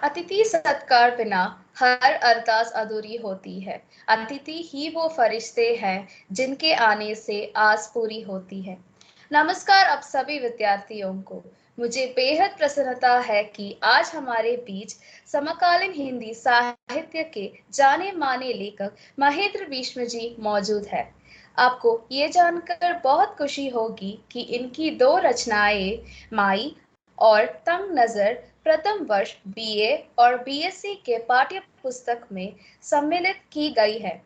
अतिथि सत्कार बिना हर अरदास अधूरी होती है। अतिथि ही वो फरिश्ते हैं जिनके आने से आस पूरी होती है। नमस्कार आप सभी विद्यार्थियों को। मुझे बेहद प्रसन्नता है कि आज हमारे बीच समकालीन हिंदी साहित्य के जाने माने लेखक महेंद्र बिश्व जी मौजूद है। आपको ये जानकर बहुत खुशी होगी कि इनकी दो रचनाएं माई और तंग नजर प्रथम वर्ष बीए और बीएससी के पाठ्य पुस्तक में सम्मिलित की गई है।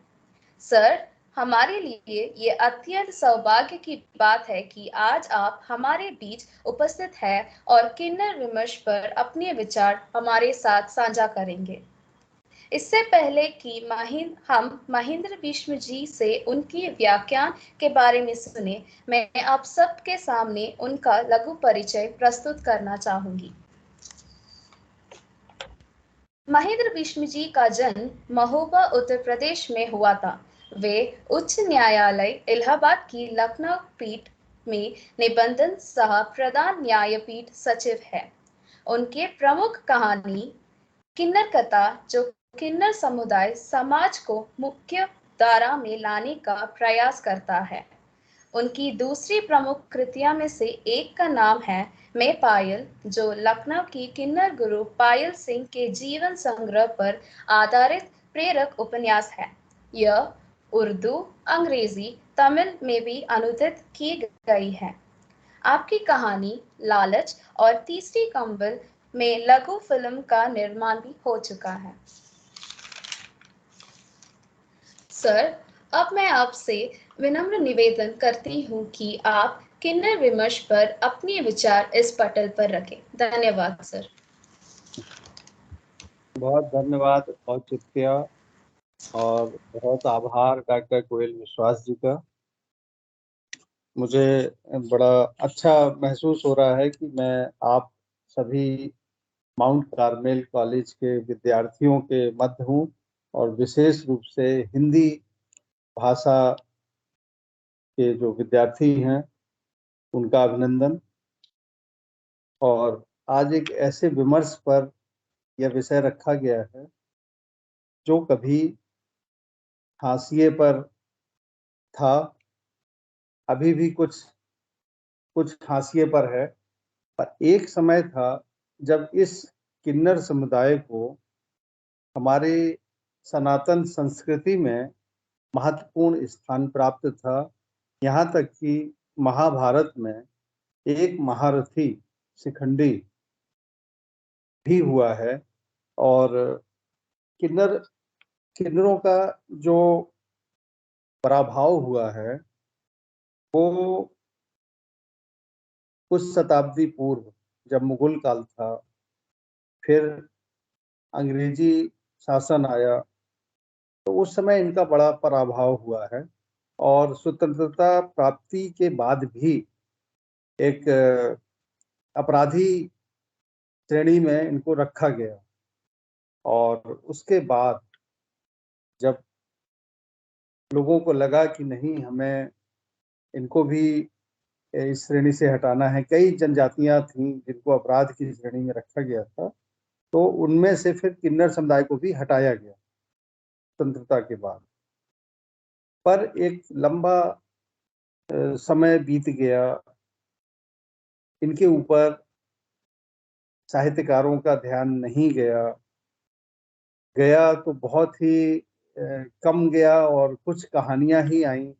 सर, हमारे लिए ये अत्यंत सौभाग्य की बात है कि आज आप हमारे बीच उपस्थित हैं और किन्नर विमर्श पर अपने विचार हमारे साथ साझा करेंगे। इससे पहले कि हम महेंद्र बिश्व जी से उनकी व्याख्यान के बारे में सुने, मैं आप सबके सामने उनका लघु परिचय प्रस्तुत करना चाहूंगी। महेंद्र बिश्व जी का जन्म महोबा उत्तर प्रदेश में हुआ था। वे उच्च न्यायालय इलाहाबाद की लखनऊ पीठ में निबंधन सह प्रधान न्यायपीठ सचिव है। उनके प्रमुख कहानी किन्नर कथा, जो किन्नर समुदाय समाज को मुख्य धारा में लाने का प्रयास करता है। उनकी दूसरी प्रमुख कृतियों में से एक का नाम है मैं पायल, जो लखनऊ की किन्नर गुरु पायल सिंह के जीवन संग्रह पर आधारित प्रेरक उपन्यास है। यह उर्दू, अंग्रेजी, तमिल में भी अनुदित की गई है। आपकी कहानी लालच और तीसरी कंबल में लघु फिल्म का निर्माण भी हो चुका है। सर, अब मैं आपसे विनम्र निवेदन करती हूँ कि आप किन्नर विमर्श पर अपने विचार इस पटल पर रखें। धन्यवाद सर। बहुत धन्यवाद और शुक्रिया और बहुत आभार डॉक्टर कोयल विश्वास जी का। मुझे बड़ा अच्छा महसूस हो रहा है कि मैं आप सभी माउंट कार्मेल कॉलेज के विद्यार्थियों के मध्य हूँ और विशेष रूप से हिंदी भाषा के जो विद्यार्थी हैं उनका अभिनंदन। और आज एक ऐसे विमर्श पर यह विषय रखा गया है जो कभी हाशिए पर था, अभी भी कुछ हाशिए पर है, पर एक समय था जब इस किन्नर समुदाय को हमारे सनातन संस्कृति में महत्वपूर्ण स्थान प्राप्त था। यहाँ तक कि महाभारत में एक महारथी शिखंडी भी हुआ है। और किन्नरों का जो पराभव हुआ है वो कुछ शताब्दी पूर्व जब मुगल काल था, फिर अंग्रेजी शासन आया, तो उस समय इनका बड़ा पराभव हुआ है। और स्वतंत्रता प्राप्ति के बाद भी एक अपराधी श्रेणी में इनको रखा गया। और उसके बाद जब लोगों को लगा कि नहीं, हमें इनको भी इस श्रेणी से हटाना है, कई जनजातियां थीं जिनको अपराध की श्रेणी में रखा गया था, तो उनमें से फिर किन्नर समुदाय को भी हटाया गया स्वतंत्रता के बाद। पर एक लंबा समय बीत गया, इनके ऊपर साहित्यकारों का ध्यान नहीं गया, तो बहुत ही कम गया और कुछ कहानियां ही आईं।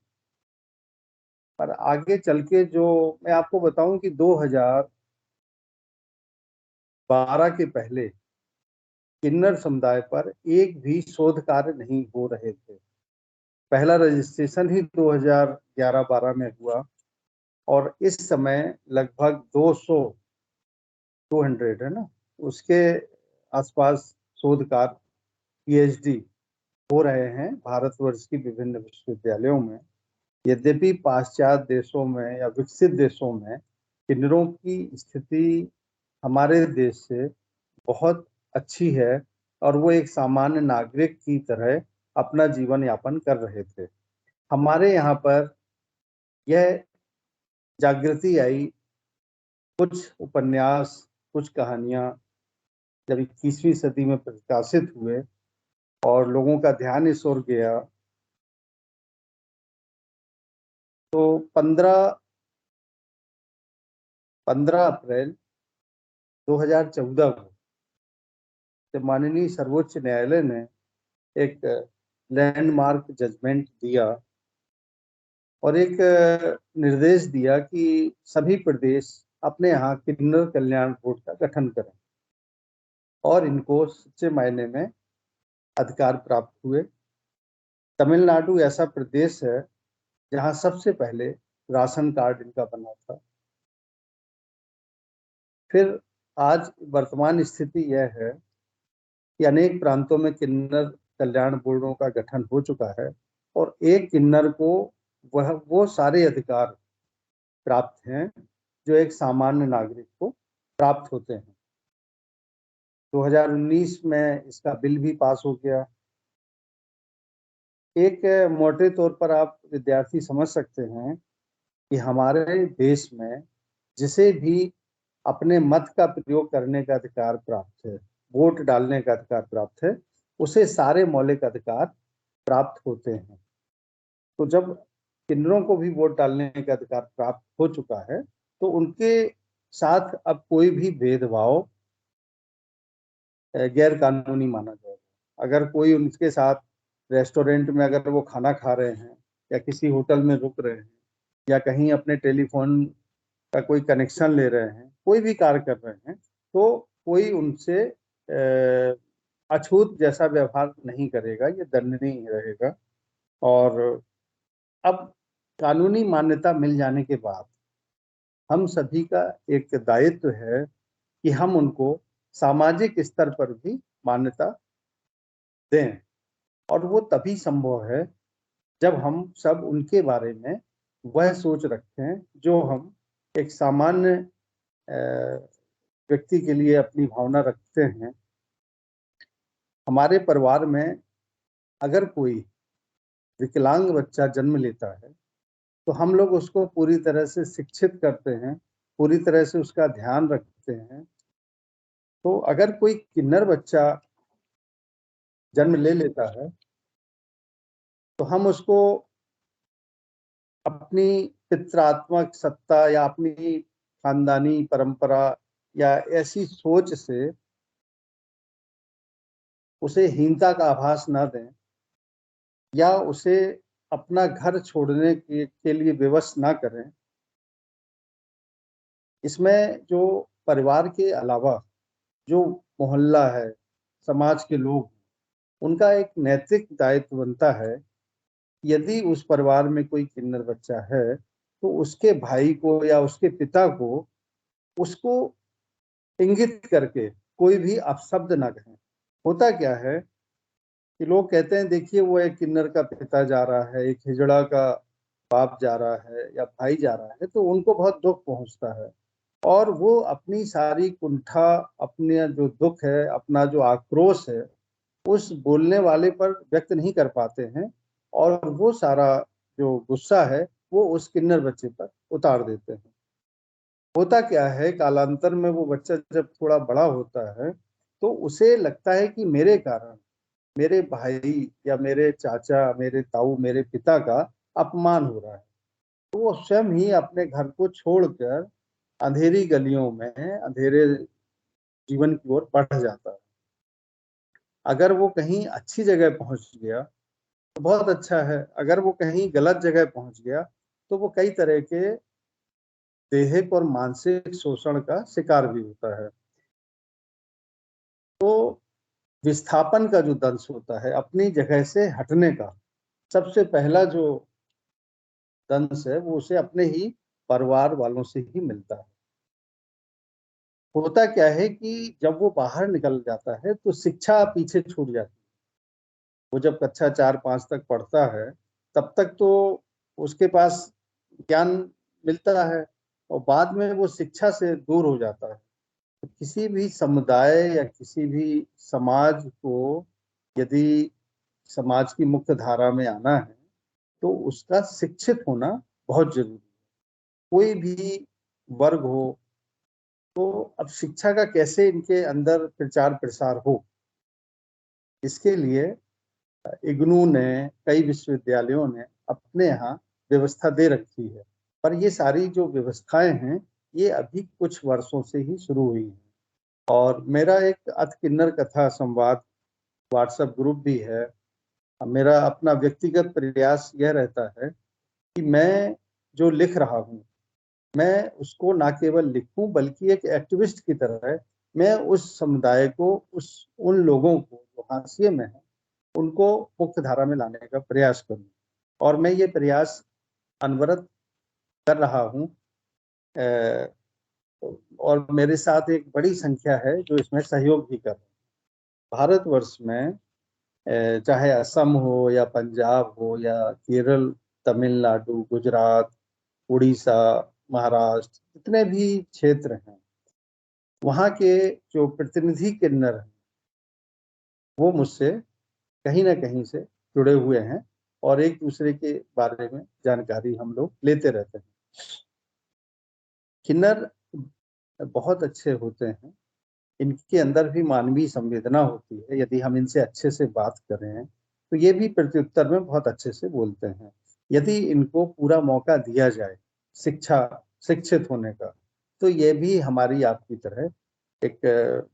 पर आगे चल के जो मैं आपको बताऊं कि 2012 के पहले किन्नर समुदाय पर एक भी शोध कार्य नहीं हो रहे थे। पहला रजिस्ट्रेशन ही 2011-12 में हुआ और इस समय लगभग 200 है ना, उसके आसपास शोध कार्य पीएचडी हो रहे हैं भारतवर्ष की विभिन्न विश्वविद्यालयों में। यद्यपि पाश्चात्य देशों में या विकसित देशों में किन्नरों की स्थिति हमारे देश से बहुत अच्छी है और वो एक सामान्य नागरिक की तरह अपना जीवन यापन कर रहे थे। हमारे यहाँ पर यह जागृति आई, कुछ उपन्यास, कुछ कहानियाँ, जब 21वीं सदी में प्रकाशित हुए और लोगों का ध्यान इस ओर गया, तो 15 अप्रैल 2014 को जब माननीय सर्वोच्च न्यायालय ने एक लैंडमार्क जजमेंट दिया और एक निर्देश दिया कि सभी प्रदेश अपने यहाँ किन्नर कल्याण बोर्ड का गठन करें और इनको सच्चे मायने में अधिकार प्राप्त हुए। तमिलनाडु ऐसा प्रदेश है जहाँ सबसे पहले राशन कार्ड इनका बना था। फिर आज वर्तमान स्थिति यह है कि अनेक प्रांतों में किन्नर कल्याण बोर्डों का गठन हो चुका है और एक किन्नर को वो सारे अधिकार प्राप्त हैं जो एक सामान्य नागरिक को प्राप्त होते हैं। 2019 में इसका बिल भी पास हो गया। एक मोटे तौर पर आप विद्यार्थी समझ सकते हैं कि हमारे देश में जिसे भी अपने मत का प्रयोग करने का अधिकार प्राप्त है, वोट डालने का अधिकार प्राप्त है, उसे सारे मौलिक अधिकार प्राप्त होते हैं। तो जब किन्नरों को भी वोट डालने का अधिकार प्राप्त हो चुका है तो उनके साथ अब कोई भी भेदभाव गैर कानूनी माना जाएगा। अगर कोई उनके साथ रेस्टोरेंट में अगर वो खाना खा रहे हैं या किसी होटल में रुक रहे हैं या कहीं अपने टेलीफोन का कोई कनेक्शन ले रहे हैं, कोई भी कार्य कर रहे हैं, तो कोई उनसे अछूत जैसा व्यवहार नहीं करेगा, ये दंडनीय रहेगा। और अब कानूनी मान्यता मिल जाने के बाद हम सभी का एक दायित्व है कि हम उनको सामाजिक स्तर पर भी मान्यता दें और वो तभी संभव है जब हम सब उनके बारे में वह सोच रखें जो हम एक सामान्य व्यक्ति के लिए अपनी भावना रखते हैं। हमारे परिवार में अगर कोई विकलांग बच्चा जन्म लेता है तो हम लोग उसको पूरी तरह से शिक्षित करते हैं, पूरी तरह से उसका ध्यान रखते हैं। तो अगर कोई किन्नर बच्चा जन्म ले लेता है तो हम उसको अपनी पितृत्मक सत्ता या अपनी खानदानी परंपरा या ऐसी सोच से उसे हीनता का आभास ना दें या उसे अपना घर छोड़ने के लिए विवश ना करें। इसमें जो परिवार के अलावा जो मोहल्ला है, समाज के लोग, उनका एक नैतिक दायित्व बनता है। यदि उस परिवार में कोई किन्नर बच्चा है तो उसके भाई को या उसके पिता को उसको इंगित करके कोई भी अपशब्द ना कहें। होता क्या है कि लोग कहते हैं देखिए वो एक किन्नर का पिता जा रहा है, एक हिजड़ा का बाप जा रहा है या भाई जा रहा है, तो उनको बहुत दुख पहुंचता है और वो अपनी सारी कुंठा, अपने जो दुख है, अपना जो आक्रोश है, उस बोलने वाले पर व्यक्त नहीं कर पाते हैं और वो सारा जो गुस्सा है वो उस किन्नर बच्चे पर उतार देते हैं। होता क्या है, कालांतर में वो बच्चा जब थोड़ा बड़ा होता है तो उसे लगता है कि मेरे कारण मेरे भाई या मेरे चाचा, मेरे ताऊ, मेरे पिता का अपमान हो रहा है। तो वो स्वयं ही अपने घर को छोड़कर अंधेरी गलियों में अंधेरे जीवन की ओर बढ़ जाता है। अगर वो कहीं अच्छी जगह पहुंच गया तो बहुत अच्छा है, अगर वो कहीं गलत जगह पहुंच गया तो वो कई तरह के दैहिक और मानसिक शोषण का शिकार भी होता है। तो विस्थापन का जो दंश होता है, अपनी जगह से हटने का सबसे पहला जो दंश है वो उसे अपने ही परिवार वालों से ही मिलता है। होता क्या है कि जब वो बाहर निकल जाता है तो शिक्षा पीछे छूट जाती है। वो जब कक्षा 4-5 तक पढ़ता है तब तक तो उसके पास ज्ञान मिलता है और बाद में वो शिक्षा से दूर हो जाता है। तो किसी भी समुदाय या किसी भी समाज को यदि समाज की मुख्य धारा में आना है तो उसका शिक्षित होना बहुत जरूरी है। कोई भी वर्ग हो, तो अब शिक्षा का कैसे इनके अंदर प्रचार प्रसार हो, इसके लिए इग्नू ने, कई विश्वविद्यालयों ने अपने यहाँ व्यवस्था दे रखी है। पर ये सारी जो व्यवस्थाएं हैं ये अभी कुछ वर्षों से ही शुरू हुई हैं। और मेरा एक अथ किन्नर कथा संवाद व्हाट्सएप ग्रुप भी है। मेरा अपना व्यक्तिगत प्रयास यह रहता है कि मैं जो लिख रहा हूँ, मैं उसको ना केवल लिखूं बल्कि एक एक्टिविस्ट की तरह मैं उस समुदाय को, उन लोगों को जो हाशिए में है, उनको मुख्य धारा में लाने का प्रयास करूं। और मैं ये प्रयास अनवरत कर रहा हूं। और मेरे साथ एक बड़ी संख्या है जो इसमें सहयोग भी कर रहे हैं। भारतवर्ष में चाहे असम हो या पंजाब हो या केरल, तमिलनाडु, गुजरात, उड़ीसा, महाराष्ट्र, जितने भी क्षेत्र हैं, वहाँ के जो प्रतिनिधि किन्नर हैं वो मुझसे कहीं ना कहीं से जुड़े हुए हैं और एक दूसरे के बारे में जानकारी हम लोग लेते रहते हैं। किन्नर बहुत अच्छे होते हैं, इनके अंदर भी मानवीय संवेदना होती है। यदि हम इनसे अच्छे से बात करें तो ये भी प्रत्युत्तर में बहुत अच्छे से बोलते हैं। यदि इनको पूरा मौका दिया जाए शिक्षित होने का, तो ये भी हमारी आपकी तरह एक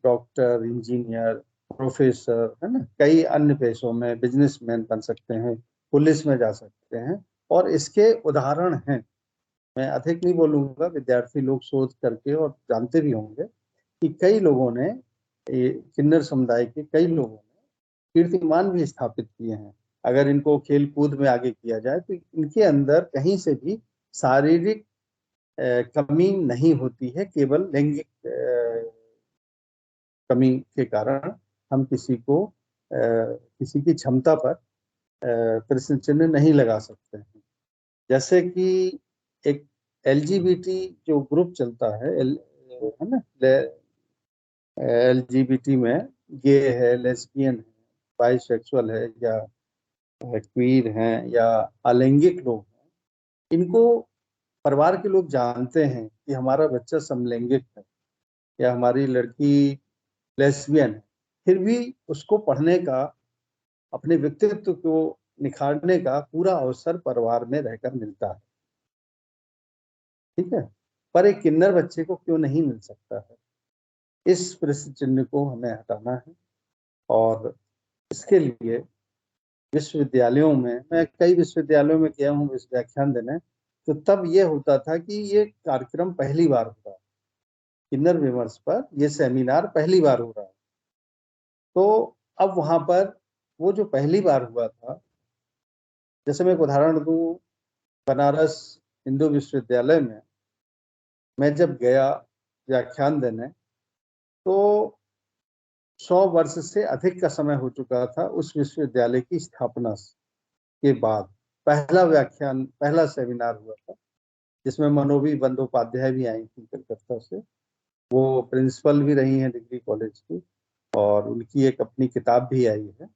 डॉक्टर, इंजीनियर, प्रोफेसर, है ना, कई अन्य पेशों में बिजनेसमैन बन सकते हैं, पुलिस में जा सकते हैं। और इसके उदाहरण हैं। मैं अधिक नहीं बोलूंगा, विद्यार्थी लोग शोध करके और जानते भी होंगे कि कई लोगों ने, किन्नर समुदाय के कई लोगों ने कीर्तिमान भी स्थापित किए हैं। अगर इनको खेल कूद में आगे किया जाए तो इनके अंदर कहीं से भी शारीरिक कमी नहीं होती है। केवल लैंगिक कमी के कारण हम किसी की क्षमता पर प्रश्न चिन्ह नहीं लगा सकते हैं। जैसे कि एक एलजीबीटी जो ग्रुप चलता है ना, एलजीबीटी में गे है, लेस्बियन है, बाइसेक्सुअल है, या क्वीर हैं, या अलैंगिक लोग हैं, इनको परिवार के लोग जानते हैं कि हमारा बच्चा समलैंगिक है या हमारी लड़की लेस्बियन है, फिर भी उसको पढ़ने का, अपने व्यक्तित्व को निखारने का पूरा अवसर परिवार में रहकर मिलता है। ठीक है, पर एक किन्नर बच्चे को क्यों नहीं मिल सकता है? इस प्रश्न चिन्ह को हमें हटाना है। और इसके लिए विश्वविद्यालयों में, मैं कई विश्वविद्यालयों में गया हूँ इस व्याख्यान देने, तो तब ये होता था कि ये कार्यक्रम पहली बार हो रहा है, किन्नर विमर्श पर ये सेमिनार पहली बार हो रहा है। तो अब वहां पर वो जो पहली बार हुआ था, जैसे मैं एक उदाहरण दूं, बनारस हिंदू विश्वविद्यालय में मैं जब गया व्याख्यान देने, तो 100 वर्ष से अधिक का समय हो चुका था उस विश्वविद्यालय की स्थापना के बाद। पहला सेमिनार हुआ था जिसमें मनोबी बंदोपाध्याय भी आई थी कलकत्ता से। वो प्रिंसिपल भी रही हैं डिग्री कॉलेज की, और उनकी एक अपनी किताब भी आई है,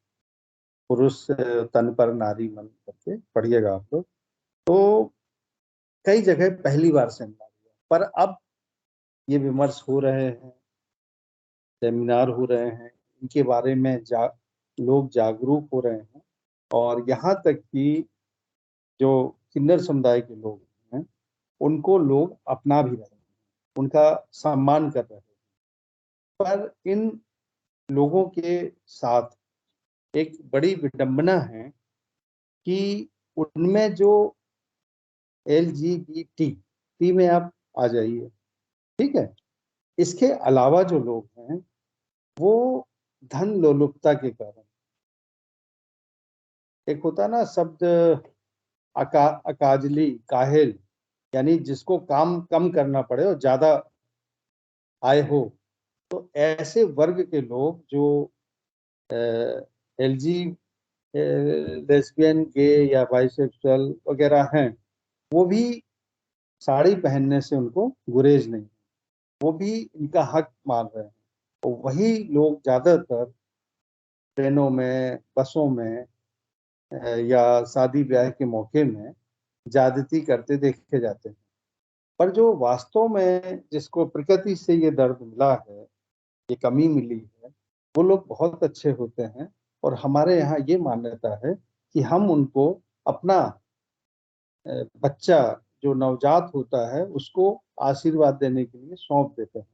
पुरुष तन पर नारी मन करके, पढ़िएगा आप लोग। तो कई जगह पहली बार सेमिनार हुआ, पर अब ये विमर्श हो रहे हैं, सेमिनार हो रहे हैं, इनके बारे में लोग जागरूक हो रहे हैं। और यहाँ तक कि जो किन्नर समुदाय के लोग हैं उनको लोग अपना भी रहे हैं, उनका सम्मान कर रहे हैं। पर इन लोगों के साथ एक बड़ी विडंबना है कि उनमें जो LGBT में आप आ जाइए, ठीक है, इसके अलावा जो लोग हैं वो धन लोलुपता के कारण, एक होता ना शब्द अकाजली, काहिल, यानी जिसको काम कम करना पड़े और ज्यादा आय हो, तो ऐसे वर्ग के लोग जो एलजी लेस्बियन, गे या बाइसेक्सुअल वगैरह हैं, वो भी साड़ी पहनने से उनको गुरेज नहीं, वो भी इनका हक मान रहे हैं। तो वही लोग ज्यादातर ट्रेनों में, बसों में या शादी ब्याह के मौके में ज्यादती करते देखे जाते हैं। पर जो वास्तव में जिसको प्रकृति से ये दर्द मिला है, ये कमी मिली है, वो लोग बहुत अच्छे होते हैं। और हमारे यहाँ ये मान्यता है कि हम उनको अपना बच्चा जो नवजात होता है उसको आशीर्वाद देने के लिए सौंप देते हैं,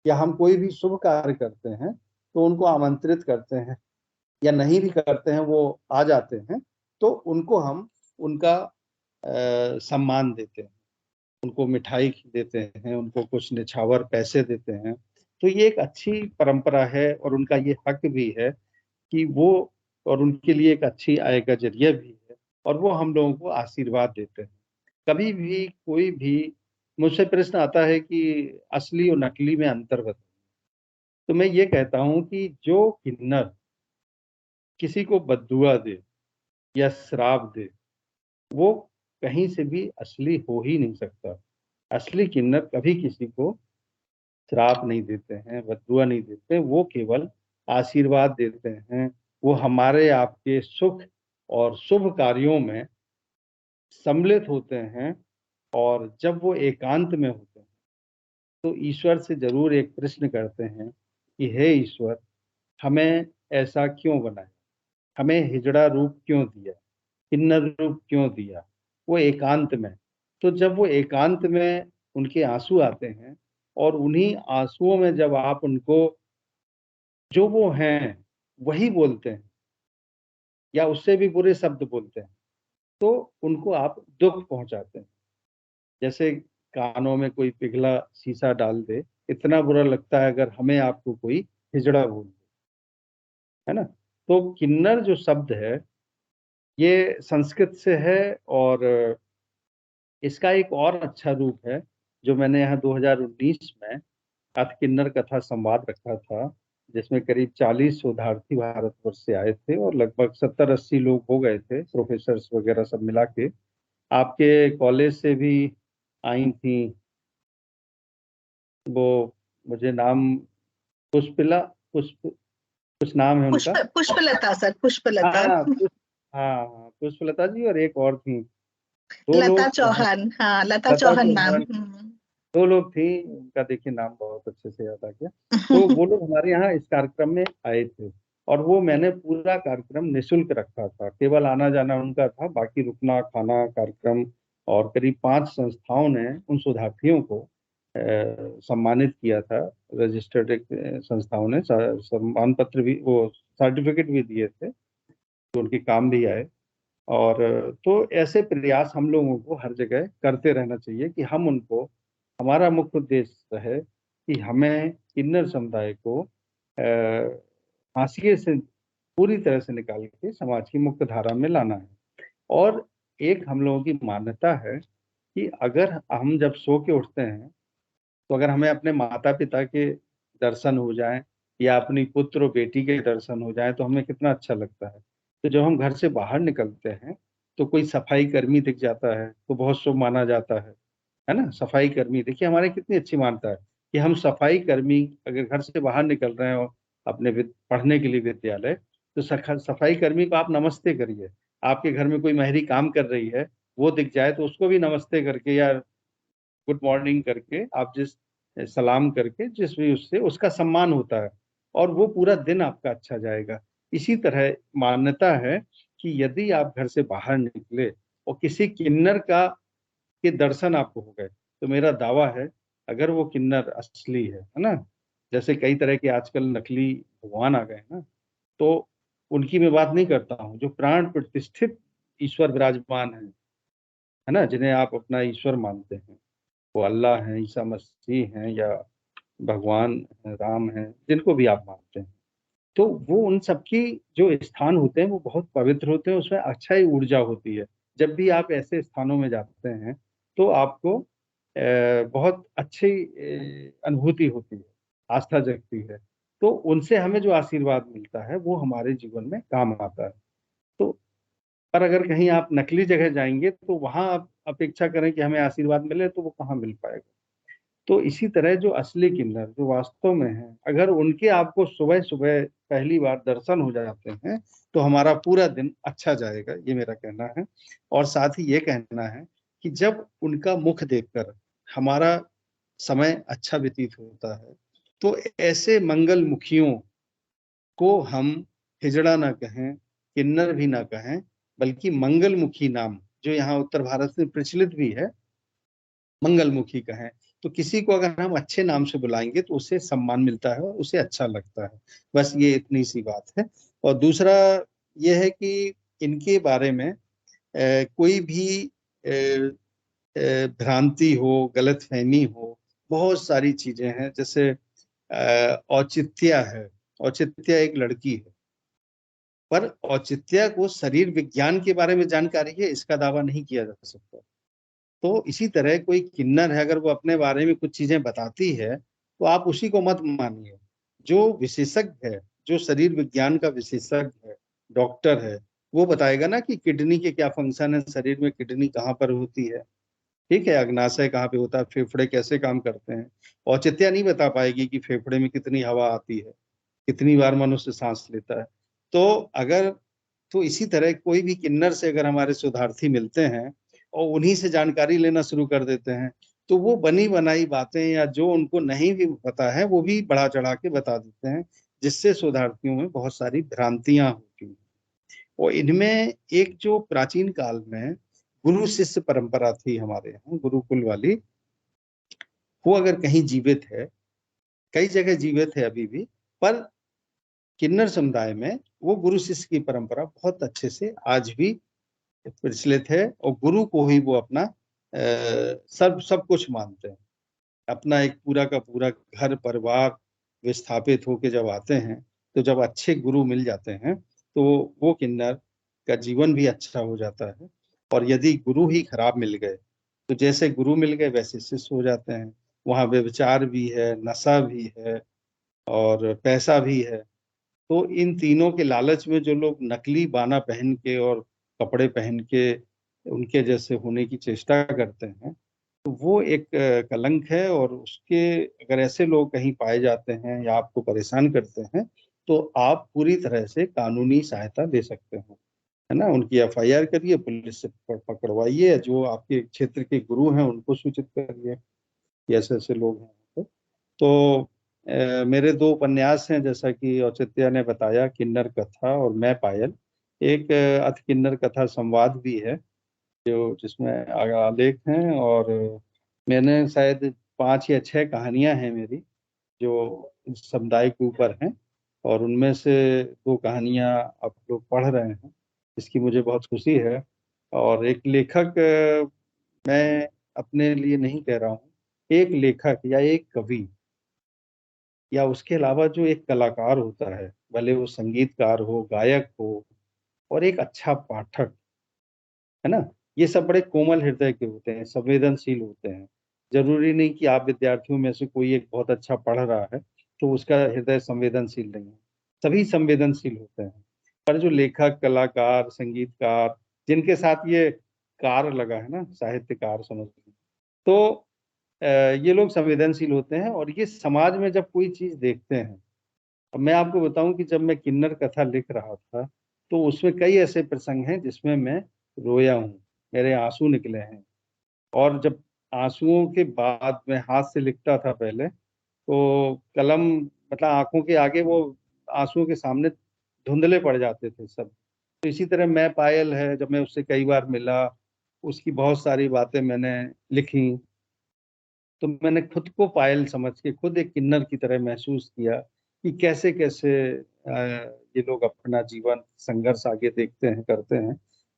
या हम कोई भी शुभ कार्य करते हैं तो उनको आमंत्रित करते हैं, या नहीं भी करते हैं वो आ जाते हैं, तो उनको हम उनका सम्मान देते हैं, उनको मिठाई देते हैं, उनको कुछ निछावर पैसे देते हैं। तो ये एक अच्छी परंपरा है और उनका ये हक भी है कि वो, और उनके लिए एक अच्छी आय का जरिया भी है, और वो हम लोगों को आशीर्वाद देते हैं। कभी भी कोई भी मुझसे प्रश्न आता है कि असली और नकली में अंतर बताओ, तो मैं ये कहता हूँ कि जो किन्नर किसी को बद्दुआ दे या श्राप दे, वो कहीं से भी असली हो ही नहीं सकता। असली किन्नर कभी किसी को श्राप नहीं देते हैं, बद्दुआ नहीं देते, वो केवल आशीर्वाद देते हैं। वो हमारे आपके सुख और शुभ कार्यों में सम्मिलित होते हैं। और जब वो एकांत में होते हैं तो ईश्वर से जरूर एक प्रश्न करते हैं कि हे ईश्वर, हमें ऐसा क्यों बनाया, हमें हिजड़ा रूप क्यों दिया, किन्नर रूप क्यों दिया, वो एकांत में। तो जब वो एकांत में उनके आंसू आते हैं, और उन्हीं आंसुओं में जब आप उनको जो वो हैं वही बोलते हैं, या उससे भी बुरे शब्द बोलते हैं, तो उनको आप दुख पहुंचाते हैं। जैसे कानों में कोई पिघला शीशा डाल दे, इतना बुरा लगता है अगर हमें आपको कोई हिजड़ा बोल दे, है ना। तो किन्नर जो शब्द है ये संस्कृत से है, और इसका एक और अच्छा रूप है जो मैंने यहाँ 2019 में अथ किन्नर कथा संवाद रखा था, जिसमें करीब 40 शोधार्थी भारतवर्ष से आए थे और लगभग 70-80 लोग हो गए थे, प्रोफेसर वगैरह सब मिला के। आपके कॉलेज से भी आई थी वो, मुझे नाम, पुष्पिला, पुष्प, कुछ नाम है उनका। पुष्पलता सर, पुष्पलता। हाँ हाँ, पुष्पलता जी, और एक और थी, दो लता लोग। चौहान, हाँ लता लता चौहान मैम। चौहान, दो लोग थी, उनका देखिए नाम बहुत अच्छे से याद आ गया। तो वो लोग हमारे यहाँ इस कार्यक्रम में आए थे, और वो मैंने पूरा कार्यक्रम निशुल्क रखा था, केवल आना जाना उनका था, बाकी रुकना खाना कार्यक्रम। और करीब 5 संस्थाओं ने उन शोधार्थियों को सम्मानित किया था, रजिस्टर्ड संस्थाओं ने सम्मान पत्र भी, वो सर्टिफिकेट भी दिए थे, तो उनके काम भी आए। और तो ऐसे प्रयास हम लोगों को हर जगह करते रहना चाहिए कि हम उनको, हमारा मुख्य उद्देश्य है कि हमें किन्नर समुदाय को हाशिए से पूरी तरह से निकाल के समाज की मुख्य धारा में लाना है। और एक हम लोगों की मान्यता है कि अगर हम जब सो के उठते हैं, तो अगर हमें अपने माता पिता के दर्शन हो जाएं, या अपनी पुत्र और बेटी के दर्शन हो जाएं, तो हमें कितना अच्छा लगता है। तो जब हम घर से बाहर निकलते हैं तो कोई सफाई कर्मी दिख जाता है तो बहुत शुभ माना जाता है ना। सफाई कर्मी देखिए हमारे कितनी अच्छी मानता है कि हम सफाई कर्मी अगर घर से बाहर निकल रहे हो अपने पढ़ने के लिए विद्यालय, तो सफाई कर्मी को आप नमस्ते करिए। आपके घर में कोई महरी काम कर रही है, वो दिख जाए तो उसको भी नमस्ते करके या गुड मॉर्निंग करके, आप जिस सलाम करके जिस भी उससे उसका सम्मान होता है, और वो पूरा दिन आपका अच्छा जाएगा। इसी तरह मान्यता है कि यदि आप घर से बाहर निकले और किसी किन्नर का के दर्शन आपको हो गए, तो मेरा दावा है, अगर वो किन्नर असली है ना, जैसे कई तरह के आजकल नकली भगवान आ गए हैं ना, तो उनकी मैं बात नहीं करता हूँ, जो प्राण प्रतिष्ठित ईश्वर विराजमान है ना, जिन्हें आप अपना ईश्वर मानते हैं, वो अल्लाह हैं, ईसा मसीह हैं, या भगवान हैं, राम हैं, जिनको भी आप मानते हैं, तो वो उन सबकी जो स्थान होते हैं वो बहुत पवित्र होते हैं, उसमें अच्छा ही ऊर्जा होती है। जब भी आप ऐसे स्थानों में जाते हैं तो आपको बहुत अच्छी अनुभूति होती है, आस्था जगती है। तो उनसे हमें जो आशीर्वाद मिलता है वो हमारे जीवन में काम आता है। तो पर अगर कहीं आप नकली जगह जाएंगे तो वहां आप अपेक्षा करें कि हमें आशीर्वाद मिले, तो वो कहाँ मिल पाएगा। तो इसी तरह जो असली किन्नर जो वास्तव में है, अगर उनके आपको सुबह सुबह पहली बार दर्शन हो जाते हैं तो हमारा पूरा दिन अच्छा जाएगा, ये मेरा कहना है। और साथ ही ये कहना है कि जब उनका मुख देखकर हमारा समय अच्छा व्यतीत होता है। तो ऐसे मंगल मुखियों को हम हिजड़ा ना कहें, किन्नर भी ना कहें, बल्कि मंगलमुखी नाम जो यहाँ उत्तर भारत में प्रचलित भी है, मंगलमुखी कहें। तो किसी को अगर हम अच्छे नाम से बुलाएंगे तो उसे सम्मान मिलता है और उसे अच्छा लगता है। बस ये इतनी सी बात है। और दूसरा ये है कि इनके बारे में कोई भी भ्रांति हो, गलतफहमी हो, बहुत सारी चीजें हैं। जैसे औचित्य है, औचित्य एक लड़की है, पर औचित्य को शरीर विज्ञान के बारे में जानकारी है इसका दावा नहीं किया जा सकता। तो इसी तरह कोई किन्नर है, अगर वो अपने बारे में कुछ चीजें बताती है तो आप उसी को मत मानिए। जो विशेषज्ञ है, जो शरीर विज्ञान का विशेषज्ञ है, डॉक्टर है, वो बताएगा ना कि किडनी के क्या फंक्शन है, शरीर में किडनी कहाँ पर होती है, ठीक है, अग्नाशय कहाँ पे होता है, फेफड़े कैसे काम करते हैं। औचित्य नहीं बता पाएगी कि फेफड़े में कितनी हवा आती है, कितनी बार मनुष्य सांस लेता है। तो अगर तो इसी तरह कोई भी किन्नर से अगर हमारे शोधार्थी मिलते हैं और उन्हीं से जानकारी लेना शुरू कर देते हैं, तो वो बनी बनाई बातें या जो उनको नहीं भी पता है वो भी बढ़ा चढ़ा के बता देते हैं, जिससे शोधार्थियों में बहुत सारी भ्रांतियां होती हैं। और इनमें एक जो प्राचीन काल में गुरु शिष्य परंपरा थी हमारे यहाँ, गुरुकुल वाली, वो अगर कहीं जीवित है, कई जगह जीवित है अभी भी, पर किन्नर समुदाय में वो गुरु शिष्य की परंपरा बहुत अच्छे से आज भी प्रचलित है। और गुरु को ही वो अपना सब कुछ मानते हैं। अपना एक पूरा का पूरा घर परिवार विस्थापित होके जब आते हैं, तो जब अच्छे गुरु मिल जाते हैं तो वो किन्नर का जीवन भी अच्छा हो जाता है। और यदि गुरु ही खराब मिल गए तो जैसे गुरु मिल गए वैसे शिष्य हो जाते हैं। वहाँ व्यभिचार भी है, नशा भी है और पैसा भी है। तो इन तीनों के लालच में जो लोग नकली बाना पहन के और कपड़े पहन के उनके जैसे होने की चेष्टा करते हैं, तो वो एक कलंक है। और उसके अगर ऐसे लोग कहीं पाए जाते हैं या आपको परेशान करते हैं, तो आप पूरी तरह से कानूनी सहायता दे सकते हैं, है ना। उनकी एफआईआर करिए, पुलिस से पकड़वाइए, जो आपके क्षेत्र के गुरु हैं उनको सूचित करिए कि ऐसे ऐसे लोग हैं। तो मेरे दो उपन्यास हैं, जैसा कि औचित्य ने बताया, किन्नर कथा और मैं पायल। एक अथ किन्नर कथा संवाद भी है जो जिसमें आलेख हैं। और मैंने शायद 5 या 6 कहानियां हैं मेरी जो इस समुदाय के ऊपर हैं। और उनमें से 2 कहानियां आप लोग पढ़ रहे हैं, इसकी मुझे बहुत खुशी है। और एक लेखक, मैं अपने लिए नहीं कह रहा हूँ, एक लेखक या एक कवि या उसके अलावा जो एक कलाकार होता है, भले वो संगीतकार हो, गायक हो, और एक अच्छा पाठक, है ना, ये सब बड़े कोमल हृदय के होते हैं, संवेदनशील होते हैं। जरूरी नहीं कि आप विद्यार्थियों में से कोई एक बहुत अच्छा पढ़ रहा है तो उसका हृदय संवेदनशील नहीं है। सभी संवेदनशील होते हैं। पर जो लेखक, कलाकार, संगीतकार, जिनके साथ ये कार लगा है ना, साहित्यकार समझ लीजिए, तो ये लोग संवेदनशील होते हैं। और ये समाज में जब कोई चीज देखते हैं, अब मैं आपको बताऊं कि जब मैं किन्नर कथा लिख रहा था तो उसमें कई ऐसे प्रसंग हैं जिसमें मैं रोया हूँ, मेरे आंसू निकले हैं। और जब आंसुओं के बाद मैं हाथ से लिखता था पहले, तो कलम मतलब आंखों के आगे वो आंसुओं के सामने धुंधले पड़ जाते थे सब। तो इसी तरह मैं पायल है, जब मैं उससे कई बार मिला, उसकी बहुत सारी बातें मैंने लिखी, तो मैंने खुद को पायल समझ के खुद एक किन्नर की तरह महसूस किया कि कैसे कैसे ये लोग अपना जीवन संघर्ष आगे देखते हैं, करते हैं।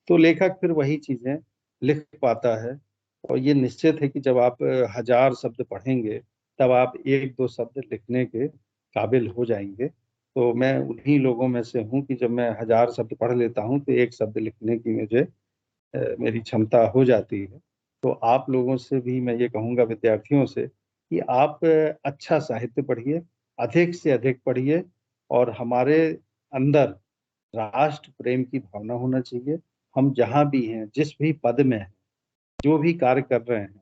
तो लेखक फिर वही चीजें लिख पाता है। और ये निश्चित है कि जब आप 1000 शब्द पढ़ेंगे तब आप 1-2 शब्द लिखने के काबिल हो जाएंगे। तो मैं उन्हीं लोगों में से हूँ कि जब मैं 1000 शब्द पढ़ लेता हूँ तो एक शब्द लिखने की मुझे मेरी क्षमता हो जाती है। तो आप लोगों से भी मैं ये कहूँगा, विद्यार्थियों से, कि आप अच्छा साहित्य पढ़िए, अधिक से अधिक पढ़िए। और हमारे अंदर राष्ट्र प्रेम की भावना होना चाहिए। हम जहाँ भी हैं, जिस भी पद में हैं, जो भी कार्य कर रहे हैं,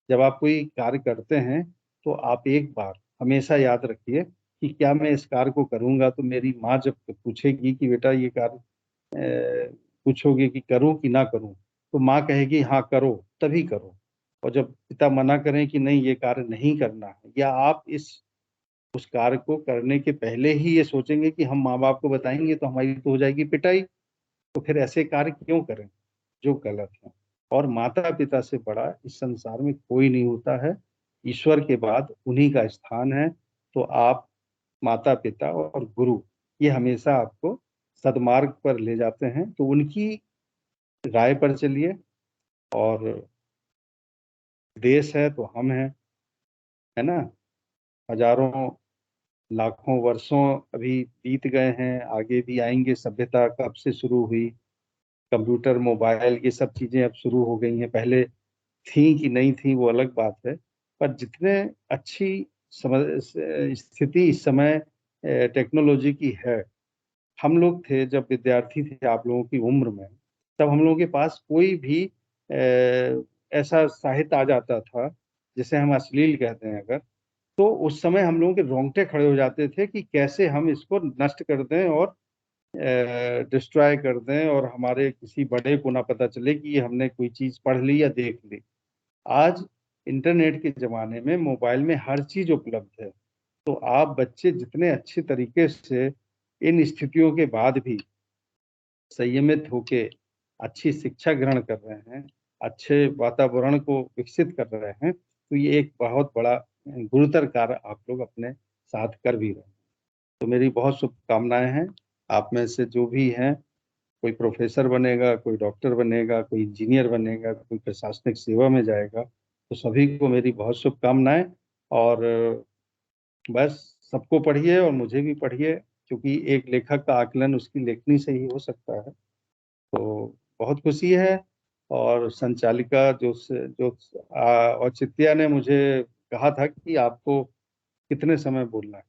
जब आप कोई कार्य करते हैं तो आप एक बार हमेशा याद रखिए कि क्या मैं इस कार्य को करूंगा तो मेरी माँ जब पूछेगी कि बेटा ये कार्य पूछोगे कि करूं कि ना करूं, तो माँ कहेगी हाँ करो, तभी करो। और जब पिता मना करें कि नहीं ये कार्य नहीं करना है, या आप उस कार्य को करने के पहले ही ये सोचेंगे कि हम माँ बाप को बताएंगे तो हमारी तो हो जाएगी पिटाई, तो फिर ऐसे कार्य क्यों करें जो गलत है। और माता पिता से बड़ा इस संसार में कोई नहीं होता है, ईश्वर के बाद उन्हीं का स्थान है। तो आप माता पिता और गुरु ये हमेशा आपको सद्मार्ग पर ले जाते हैं, तो उनकी राय पर चलिए। और देश है तो हम हैं, है ना। हजारों लाखों वर्षों अभी बीत गए हैं, आगे भी आएंगे। सभ्यता कब से शुरू हुई, कंप्यूटर मोबाइल ये सब चीजें अब शुरू हो गई हैं। पहले थी कि नहीं थी वो अलग बात है, पर जितने अच्छी स्थिति इस समय टेक्नोलॉजी की है। हम लोग थे जब विद्यार्थी थे आप लोगों की उम्र में, तब हम लोगों के पास कोई भी ऐसा साहित्य आ जाता था जिसे हम अश्लील कहते हैं अगर, तो उस समय हम लोगों के रोंगटे खड़े हो जाते थे कि कैसे हम इसको नष्ट कर दें और डिस्ट्रॉय कर दें, और हमारे किसी बड़े को ना पता चले कि ये हमने कोई चीज पढ़ ली या देख ली। आज इंटरनेट के जमाने में मोबाइल में हर चीज उपलब्ध है, तो आप बच्चे जितने अच्छे तरीके से इन स्थितियों के बाद भी संयमित होके अच्छी शिक्षा ग्रहण कर रहे हैं, अच्छे वातावरण को विकसित कर रहे हैं, तो ये एक बहुत बड़ा गुरुतर कार्य आप लोग अपने साथ कर भी रहे हैं। तो मेरी बहुत शुभकामनाएं हैं। आप में से जो भी हैं, कोई प्रोफेसर बनेगा, कोई डॉक्टर बनेगा, कोई इंजीनियर बनेगा, कोई प्रशासनिक सेवा में जाएगा, तो सभी को मेरी बहुत शुभकामनाएं। और बस सबको पढ़िए और मुझे भी पढ़िए, क्योंकि एक लेखक का आकलन उसकी लेखनी से ही हो सकता है। तो बहुत खुशी है। और संचालिका जो औचित्या ने मुझे कहा था कि आपको कितने समय बोलना है,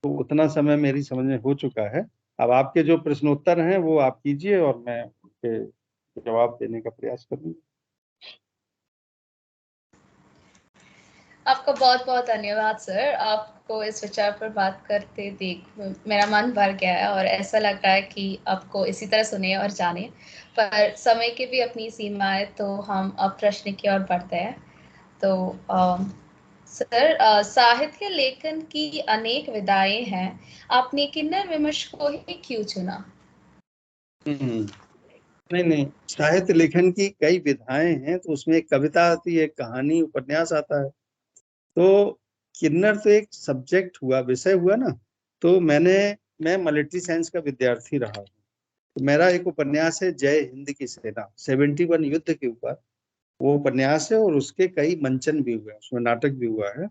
तो उतना समय मेरी समझ में हो चुका है। अब आपके जो प्रश्नोत्तर हैं वो आप कीजिए और मैं उनके जवाब देने का प्रयास करूंगा। आपका बहुत बहुत धन्यवाद सर। आपको इस विचार पर बात करते देख मेरा मन भर गया है और ऐसा लग रहा है कि आपको इसी तरह सुने और जाने, पर समय की भी अपनी सीमा है, तो हम अब प्रश्न की ओर बढ़ते हैं। तो सर, साहित्य लेखन की अनेक विधाएं हैं, आपने किन्नर विमर्श को ही क्यों चुना? नहीं नहीं, साहित्य लेखन की कई विधाएं हैं, तो उसमें एक कविता आती है, एक कहानी, उपन्यास आता है। तो किन्नर तो एक सब्जेक्ट हुआ, विषय हुआ ना। तो मैं मिलिट्री साइंस का विद्यार्थी रहा हूँ। तो मेरा एक उपन्यास है जय हिंद की सेना, 71 युद्ध के ऊपर वो उपन्यास है, और उसके कई मंचन भी हुए हैं, उसमें नाटक भी हुआ है।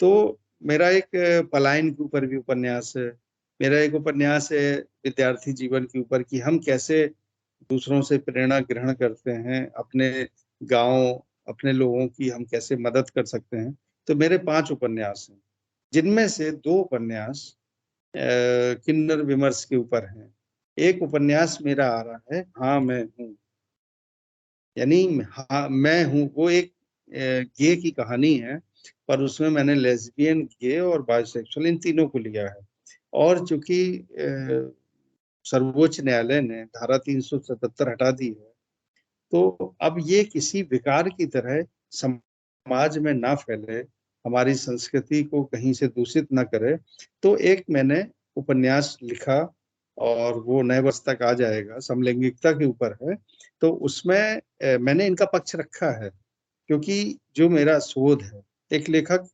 तो मेरा एक पलायन के ऊपर भी उपन्यास है। मेरा एक उपन्यास है विद्यार्थी जीवन के ऊपर, कि हम कैसे दूसरों से प्रेरणा ग्रहण करते हैं, अपने गांव, अपने लोगों की हम कैसे मदद कर सकते हैं। तो मेरे 5 उपन्यास हैं, जिनमें से 2 उपन्यास किन्नर विमर्श के ऊपर हैं। एक उपन्यास मेरा आ रहा है हाँ मैं हूँ, यानी हाँ मैं हूँ, वो एक गे की कहानी है, पर उसमें मैंने लेस्बियन, गे और बाइसेक्सुअल इन तीनों को लिया है। और चूंकि सर्वोच्च न्यायालय ने धारा 377 हटा दी है, तो अब ये किसी विकार की तरह समाज में ना फैले, हमारी संस्कृति को कहीं से दूषित ना करे। तो एक मैंने उपन्यास लिखा, और वो नए वर्ष तक आ जाएगा, समलैंगिकता के ऊपर है। तो उसमें मैंने इनका पक्ष रखा है, क्योंकि जो मेरा शोध है, एक लेखक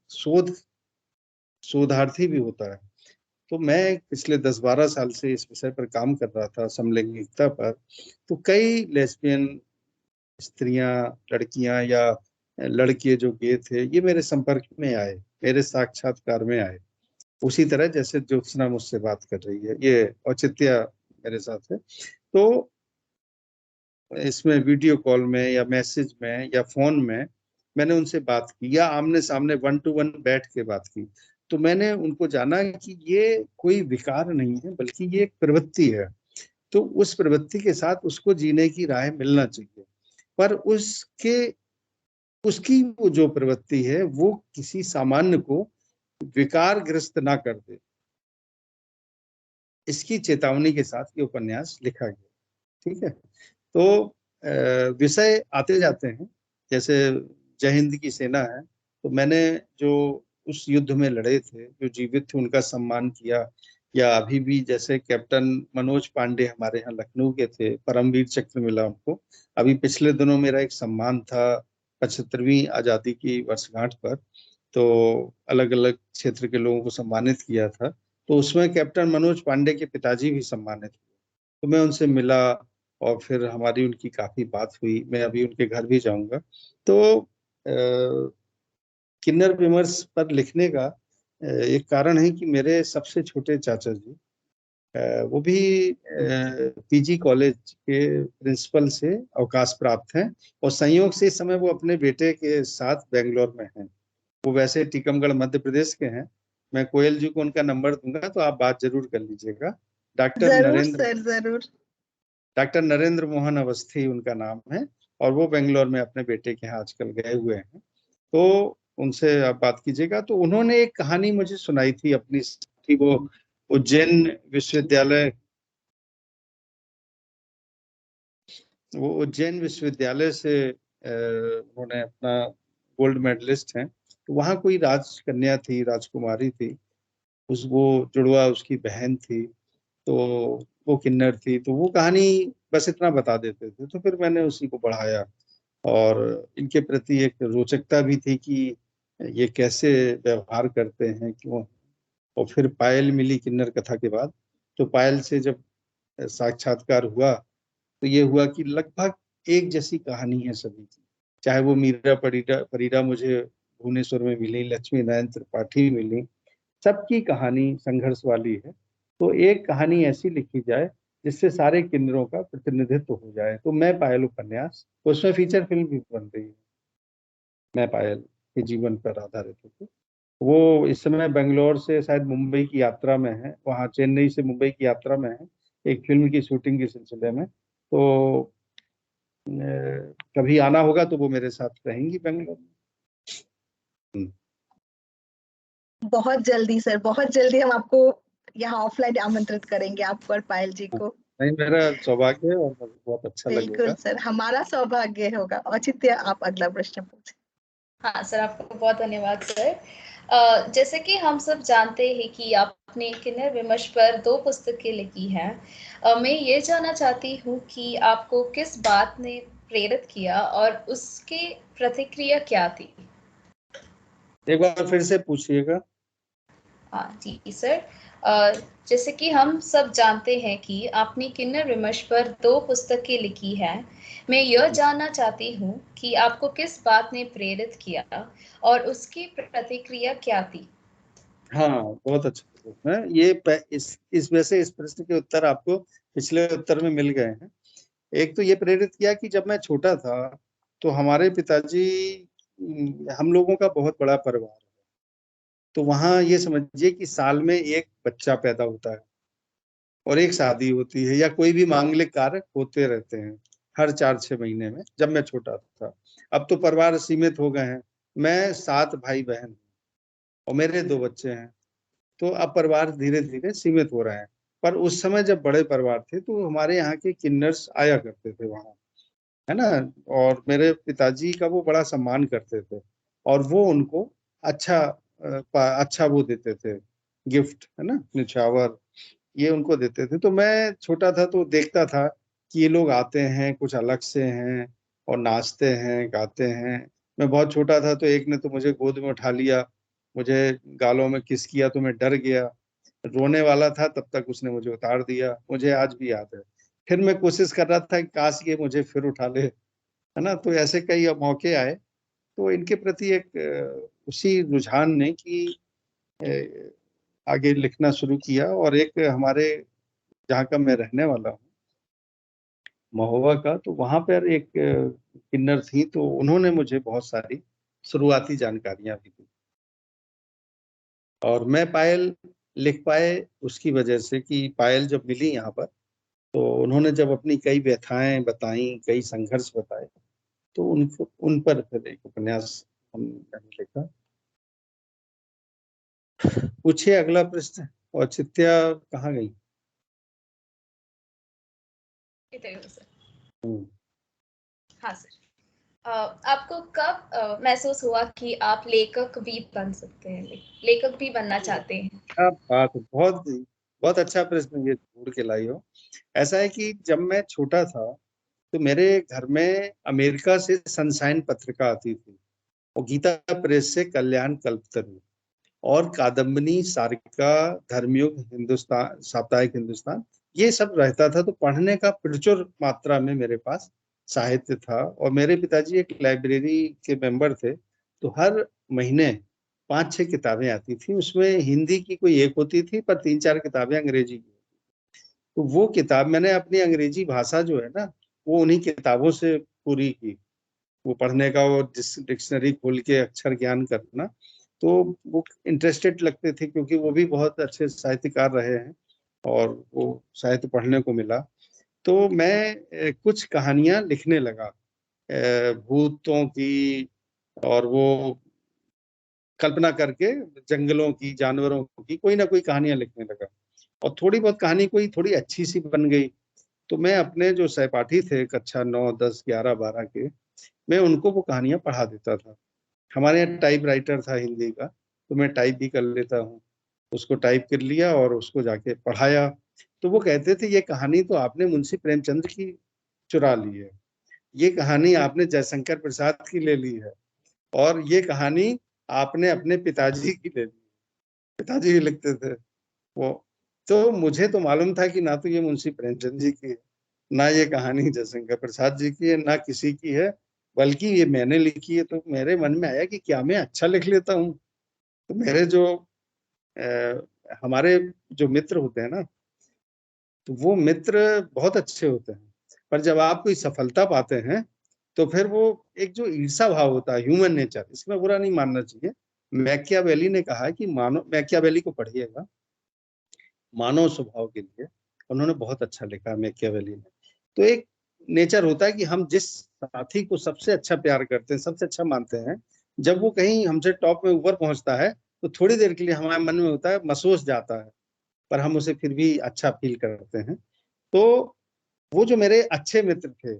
शोधार्थी भी होता है। तो मैं पिछले 10-12 साल से इस विषय पर काम कर रहा था, समलैंगिकता पर। तो कई लेस्बियन स्त्रियां, लड़कियां या लड़के जो गे थे, ये मेरे संपर्क में आए, मेरे साक्षात्कार में आए, उसी तरह जैसे ज्योत्सना मुझसे बात कर रही है, ये औचित्य मेरे साथ है। तो इसमें वीडियो कॉल में या मैसेज में या फोन में मैंने उनसे बात की, या आमने सामने 1-to-1 बैठ के बात की। तो मैंने उनको जाना कि ये कोई विकार नहीं है, बल्कि ये एक प्रवृत्ति है। तो उस प्रवृत्ति के साथ उसको जीने की राह मिलना चाहिए, पर उसकी वो जो प्रवृत्ति है वो किसी सामान्य को विकारग्रस्त ना कर दे, इसकी चेतावनी के साथ ये उपन्यास लिखा गया। ठीक है। तो विषय आते जाते हैं, जैसे जय हिंद की सेना है, तो मैंने जो उस युद्ध में लड़े थे, जो जीवित थे, उनका सम्मान किया। या अभी भी जैसे कैप्टन मनोज पांडे हमारे यहाँ लखनऊ के थे, परमवीर चक्र मिला उनको। अभी पिछले दिनों मेरा एक सम्मान था 75वीं आजादी की वर्षगांठ पर, तो अलग अलग क्षेत्र के लोगों को सम्मानित किया था। तो उसमें कैप्टन मनोज पांडे के पिताजी भी सम्मानित हुए, तो मैं उनसे मिला और फिर हमारी उनकी काफी बात हुई। मैं अभी उनके घर भी जाऊंगा। तो किन्नर विमर्श पर लिखने का एक कारण है कि मेरे सबसे छोटे चाचा जी, वो भी पीजी कॉलेज के प्रिंसिपल से अवकाश प्राप्त हैं, और संयोग से इस समय वो अपने बेटे के साथ बेंगलोर में हैं। वो वैसे टीकमगढ़ मध्य प्रदेश के हैं। मैं कोयल जी को उनका नंबर दूंगा, तो आप बात जरूर कर लीजिएगा। डॉक्टर जरूर नरेंद्र सर, जरूर। डॉक्टर नरेंद्र मोहन अवस्थी उनका नाम है, और वो बेंगलोर में अपने बेटे के यहाँ आजकल गए हुए हैं। तो उनसे आप बात कीजिएगा। तो उन्होंने एक कहानी मुझे सुनाई थी अपनी, थी वो उज्जैन विश्वविद्यालय वो उज्जैन विश्वविद्यालय से उन्होंने अपना गोल्ड मेडलिस्ट हैं। तो वहाँ कोई राजकन्या थी, राजकुमारी थी, उस वो जुड़वा उसकी बहन थी, तो वो किन्नर थी। तो वो कहानी बस इतना बता देते थे, तो फिर मैंने उसी को बढ़ाया। और इनके प्रति एक रोचकता भी थी कि ये कैसे व्यवहार करते हैं, क्यों। और फिर पायल मिली किन्नर कथा के बाद, तो पायल से जब साक्षात्कार हुआ, तो ये हुआ कि लगभग एक जैसी कहानी है सभी की। चाहे वो मीरा परिडा परिडा मुझे भुवनेश्वर में मिली, लक्ष्मी नारायण त्रिपाठी मिली, सबकी कहानी संघर्ष वाली है। तो एक कहानी ऐसी लिखी जाए जिससे सारे किन्नरों का प्रतिनिधित्व हो जाए। तो मैं पायल उपन्यास, उसमें फीचर फिल्म भी बन रही है, मैं पायल के जीवन पर आधारित है। वो इस समय बेंगलोर से शायद मुंबई की यात्रा में है, वहाँ चेन्नई से मुंबई की यात्रा में है, एक फिल्म की शूटिंग के सिलसिले में। तो कभी आना होगा तो वो मेरे साथ रहेंगी बेंगलोर में। बहुत जल्दी सर, बहुत जल्दी हम आपको यहाँ ऑफलाइन आमंत्रित करेंगे, आपको और पायल जी को। नहीं, मेरा सौभाग्य है और मुझे बहुत अच्छा बिल्कुल लगेगा। सर, हमारा सौभाग्य होगा। औचित्य, आप अगला प्रश्न पूछें। हाँ सर, आपको बहुत धन्यवाद सर। जैसे कि हम सब जानते हैं कि आपने किन्नर विमर्श पर 2 पुस्तकें लिखी हैं। मैं ये जानना चाहती हूँ कि आपको किस बात ने प्रेरित किया और उसकी प्रतिक्रिया क्या थी? एक बार फिर से पूछिएगा। हाँ जी सर। जैसे कि हम सब जानते हैं कि आपने किन्नर विमर्श पर 2 पुस्तकें लिखी हैं। मैं यह जानना चाहती हूँ कि आपको किस बात ने प्रेरित किया और उसकी प्रतिक्रिया क्या थी? हाँ, बहुत अच्छा प्रश्न है ये। इस वैसे इस प्रश्न के उत्तर आपको पिछले उत्तर में मिल गए हैं। एक तो ये प्रेरित किया कि जब मैं छोटा था, तो हमारे पिताजी, हम लोगों का बहुत बड़ा परिवार है, तो वहाँ ये समझिए कि साल में एक बच्चा पैदा होता है और एक शादी होती है, या कोई भी मांगलिक कार्य होते रहते हैं हर 4-6 महीने में, जब मैं छोटा था। अब तो परिवार सीमित हो गए हैं। मैं 7 भाई बहन हूँ और मेरे 2 बच्चे हैं, तो अब परिवार धीरे धीरे सीमित हो रहे हैं। पर उस समय जब बड़े परिवार थे, तो हमारे यहाँ के किन्नर्स आया करते थे वहाँ, है ना। और मेरे पिताजी का वो बड़ा सम्मान करते थे, और वो उनको अच्छा अच्छा वो देते थे, गिफ्ट, है ना, निछावर, ये उनको देते थे। तो मैं छोटा था तो देखता था कि ये लोग आते हैं, कुछ अलग से हैं, और नाचते हैं, गाते हैं। मैं बहुत छोटा था तो एक ने तो मुझे गोद में उठा लिया, मुझे गालों में किस किया, तो मैं डर गया, रोने वाला था, तब तक उसने मुझे उतार दिया, मुझे आज भी याद है। फिर मैं कोशिश कर रहा था कि काश ये मुझे फिर उठा ले, है ना। तो ऐसे कई मौके आए। तो इनके प्रति एक उसी रुझान ने कि आगे लिखना शुरू किया। और एक हमारे जहाँ का मैं रहने वाला हूँ, महोबा का, तो वहां पर एक किन्नर थी, तो उन्होंने मुझे बहुत सारी शुरुआती जानकारियां भी दी। और मैं पायल लिख पाए उसकी वजह से कि पायल जब मिली यहाँ पर, तो उन्होंने जब अपनी कई व्यथाएं बताई, कई संघर्ष बताए, तो उनको उन पर फिर एक उपन्यास हमने लिखा। पूछिए अगला प्रश्न। और चित्या कहाँ गई? इधर हो सर। हम्म, हाँ सर। आपको कब महसूस हुआ कि आप लेखक भी बन सकते हैं, लेखक भी बनना चाहते हैं? आप बात बहुत बहुत अच्छा प्रश्न ये ढूंढ के लाई हो। ऐसा है कि जब मैं छोटा था तो मेरे घर में अमेरिका से सनशाइन पत्रिका आती थी और गीता प्रेस से कल्याण कल्पतरु और कादम्बनी सारिका धर्मयुग हिंदुस्तान साप्ताहिक हिंदुस्तान, ये सब रहता था। तो पढ़ने का प्रचुर मात्रा में मेरे पास साहित्य था और मेरे पिताजी एक लाइब्रेरी के मेंबर थे। तो हर महीने 5-6 किताबें आती थी, उसमें हिंदी की कोई एक होती थी पर 3-4 किताबें अंग्रेजी की। तो वो किताब मैंने अपनी अंग्रेजी भाषा जो है ना वो उन्हीं किताबों से पूरी की। वो पढ़ने का और डिक्शनरी खोल के अक्षर ज्ञान करना, तो वो इंटरेस्टेड लगते थे क्योंकि वो भी बहुत अच्छे साहित्यकार रहे हैं और वो साहित्य पढ़ने को मिला। तो मैं कुछ कहानियां लिखने लगा, भूतों की, और वो कल्पना करके जंगलों की, जानवरों की कोई ना कोई कहानियां लिखने लगा। और थोड़ी बहुत कहानी कोई थोड़ी अच्छी सी बन गई तो मैं अपने जो सहपाठी थे कक्षा 9, 10, 11, 12 के, मैं उनको वो कहानियां पढ़ा देता था। हमारे यहाँ टाइप राइटर था हिंदी का, तो मैं टाइप भी कर लेता हूँ। उसको टाइप कर लिया और उसको जाके पढ़ाया। तो वो कहते थे ये कहानी तो आपने मुंशी प्रेमचंद्र की चुरा ली है, ये कहानी आपने जयशंकर प्रसाद की ले ली है, और ये कहानी आपने अपने पिताजी की ले ली। पिताजी भी लिखते थे वो। तो मुझे तो मालूम था कि ना तो ये मुंशी प्रेमचंद जी की है, ना ये कहानी जयशंकर प्रसाद जी की है, ना किसी की है, बल्कि ये मैंने लिखी है। तो मेरे मन में आया कि क्या मैं अच्छा लिख लेता हूँ। तो मेरे जो हमारे जो मित्र होते हैं ना, तो वो मित्र बहुत अच्छे होते हैं, पर जब आप कोई सफलता पाते हैं तो फिर वो एक जो ईर्षा भाव होता है, ह्यूमन नेचर, इसमें बुरा नहीं मानना चाहिए। मैकियावेली ने कहा है कि मानव, मैकियावेली को पढ़िएगा, मानव स्वभाव के लिए उन्होंने बहुत अच्छा लिखा है मैकियावेली ने। तो एक नेचर होता है कि हम जिस साथी को सबसे अच्छा प्यार करते हैं, सबसे अच्छा मानते हैं, जब वो कहीं हमसे टॉप में ऊपर पहुंचता है तो थोड़ी देर के लिए हमारे मन में होता है, महसूस जाता है, पर हम उसे फिर भी अच्छा फील करते हैं। तो वो जो मेरे अच्छे मित्र थे,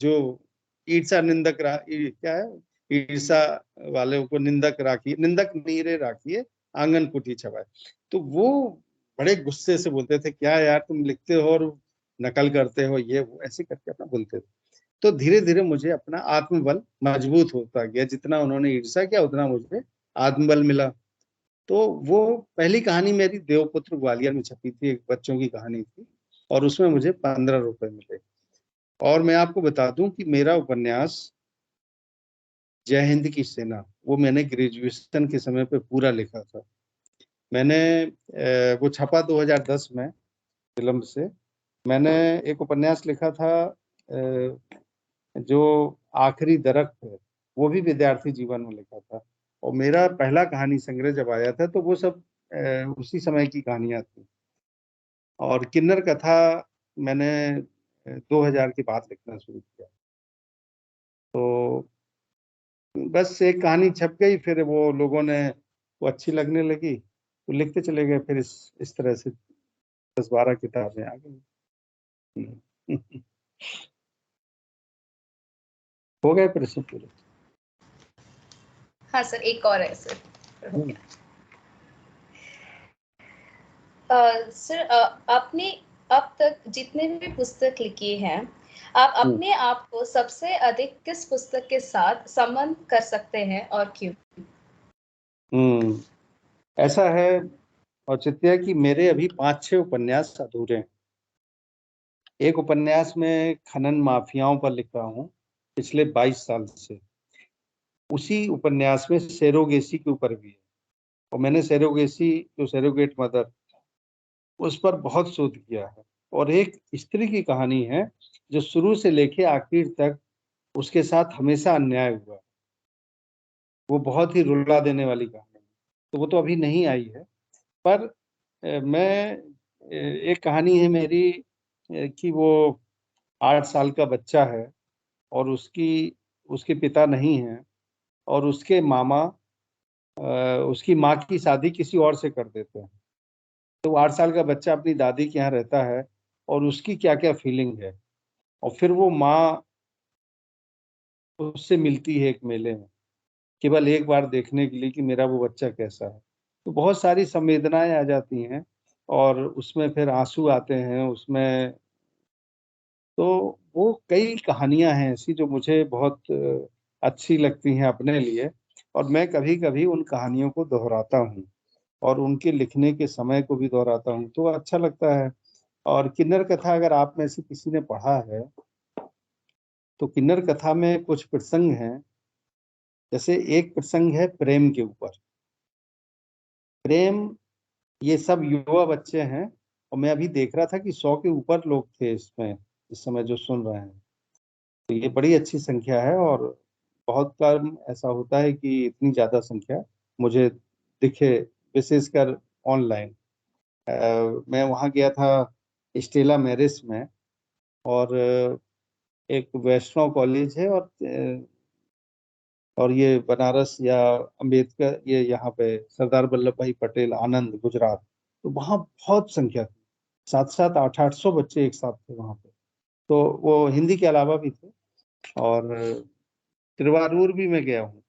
जो ईर्षा निंदक क्या है, ईर्षा वाले को निंदक राखी, निंदक नीरे राखिए आंगन कुटी छवाए, तो वो बड़े गुस्से से बोलते थे क्या यार तुम लिखते हो और नकल करते हो, ये वो ऐसे करके अपना बोलते थे। तो धीरे धीरे मुझे अपना आत्मबल मजबूत होता गया, जितना उन्होंने ईर्षा किया उतना मुझे आत्मबल मिला। तो वो पहली कहानी मेरी देवपुत्र ग्वालियर में छपी थी, एक बच्चों की कहानी थी, और उसमें मुझे 15 रुपए मिले। और मैं आपको बता दूं कि मेरा उपन्यास जय हिंद की सेना, वो मैंने ग्रेजुएशन के समय पे पूरा लिखा था। मैंने वो छपा 2010 में फिल्म से। मैंने एक उपन्यास लिखा था जो आखिरी दरख्त है, वो भी विद्यार्थी जीवन में लिखा था। और मेरा पहला कहानी संग्रह जब आया था तो वो सब उसी समय की कहानियां थी। और किन्नर कथा मैंने 2000 के बाद लिखना शुरू किया। तो बस एक कहानी छप गई, फिर वो लोगों ने वो अच्छी लगने लगी तो लिखते चले गए, फिर इस तरह से 10-12 किताबें आ गई। हो गए प्रश्न पूरे? हाँ सर, एक और है सर, हो गया। सर, आपने अब तक जितने भी पुस्तक लिखी हैं, आप अपने आप को सबसे अधिक किस पुस्तक के साथ संबंध कर सकते हैं और क्यों? ऐसा है औचित्य कि मेरे अभी 5-6 उपन्यास अधूरे हैं। एक उपन्यास में खनन माफियाओं पर लिख रहा हूँ पिछले 22 साल से। उसी उपन्यास में सेरोगेसी के ऊपर भी है, और मैंने सेरोगेसी, जो सेरोगेट मदर, उस पर बहुत शोध किया है। और एक स्त्री की कहानी है जो शुरू से लेके आखिर तक उसके साथ हमेशा अन्याय हुआ। वो बहुत ही रुला देने वाली कहानी है, तो वो तो अभी नहीं आई है। पर मैं एक कहानी है मेरी कि वो 8 साल का बच्चा है और उसके पिता नहीं है, और उसके मामा उसकी माँ की शादी किसी और से कर देते हैं। तो 8 साल का बच्चा अपनी दादी के यहाँ रहता है और उसकी क्या क्या फीलिंग है। और फिर वो माँ उससे मिलती है एक मेले में, केवल एक बार देखने के लिए कि मेरा वो बच्चा कैसा है। तो बहुत सारी संवेदनाएं आ जाती हैं और उसमें फिर आंसू आते हैं उसमें। तो वो कई कहानियां हैं ऐसी जो मुझे बहुत अच्छी लगती हैं अपने लिए, और मैं कभी कभी उन कहानियों को दोहराता हूँ और उनके लिखने के समय को भी दोहराता हूँ, तो अच्छा लगता है। और किन्नर कथा अगर आप में से किसी ने पढ़ा है तो किन्नर कथा में कुछ प्रसंग हैं। जैसे एक प्रसंग है प्रेम के ऊपर। प्रेम, ये सब युवा बच्चे हैं, और मैं अभी देख रहा था कि 100 के ऊपर लोग थे इसमें इस समय जो सुन रहे हैं। तो ये बड़ी अच्छी संख्या है, और बहुत कम ऐसा होता है कि इतनी ज्यादा संख्या मुझे दिखे, विशेषकर ऑनलाइन। मैं वहाँ गया था स्टेला मैरिस में, और एक वैष्णव कॉलेज है, और ये बनारस या अंबेडकर, ये यहाँ पे सरदार वल्लभ भाई पटेल आनंद गुजरात, तो वहाँ बहुत संख्या थी। 700-800 बच्चे एक साथ थे वहाँ पे। तो वो हिंदी के अलावा भी थे। और तिरुवारूर भी मैं गया हूँ।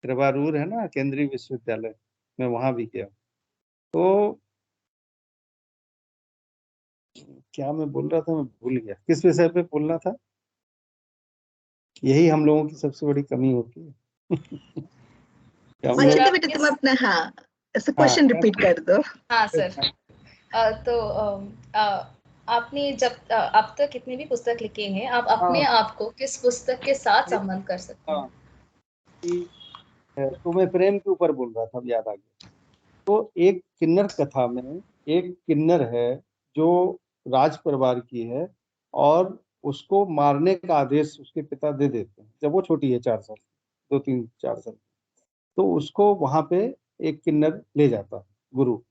तिरुवारूर है ना केंद्रीय विश्वविद्यालय, मैं वहाँ भी गया हूँ। तो क्या मैं बोल रहा था, मैं भूल गया किस विषय पे बोलना था। यही हम लोगों की सबसे बड़ी कमी होती है कि हम अच्छा लोग। तो बेटा तुम अपना, हाँ, हाँ क्वेश्चन रिपीट कर दो। हाँ सर। तो आपने जब अब तक कितनी भी पुस्तक लिखे हैं, आप अपने हाँ आप को किस पुस्तक के साथ संबंध कर सकते हैं? हाँ कि, तो मैं प्रेम के ऊपर बोल रहा था, अब याद आ गया। तो एक किन्नर कथा में एक किन्नर है जो राज परिवार की है, और उसको मारने का आदेश उसके पिता दे देते हैं जब वो छोटी है, 4 साल, 2-3-4 साल। तो उसको वहां पे एक किन्नर ले जाता है गुरु,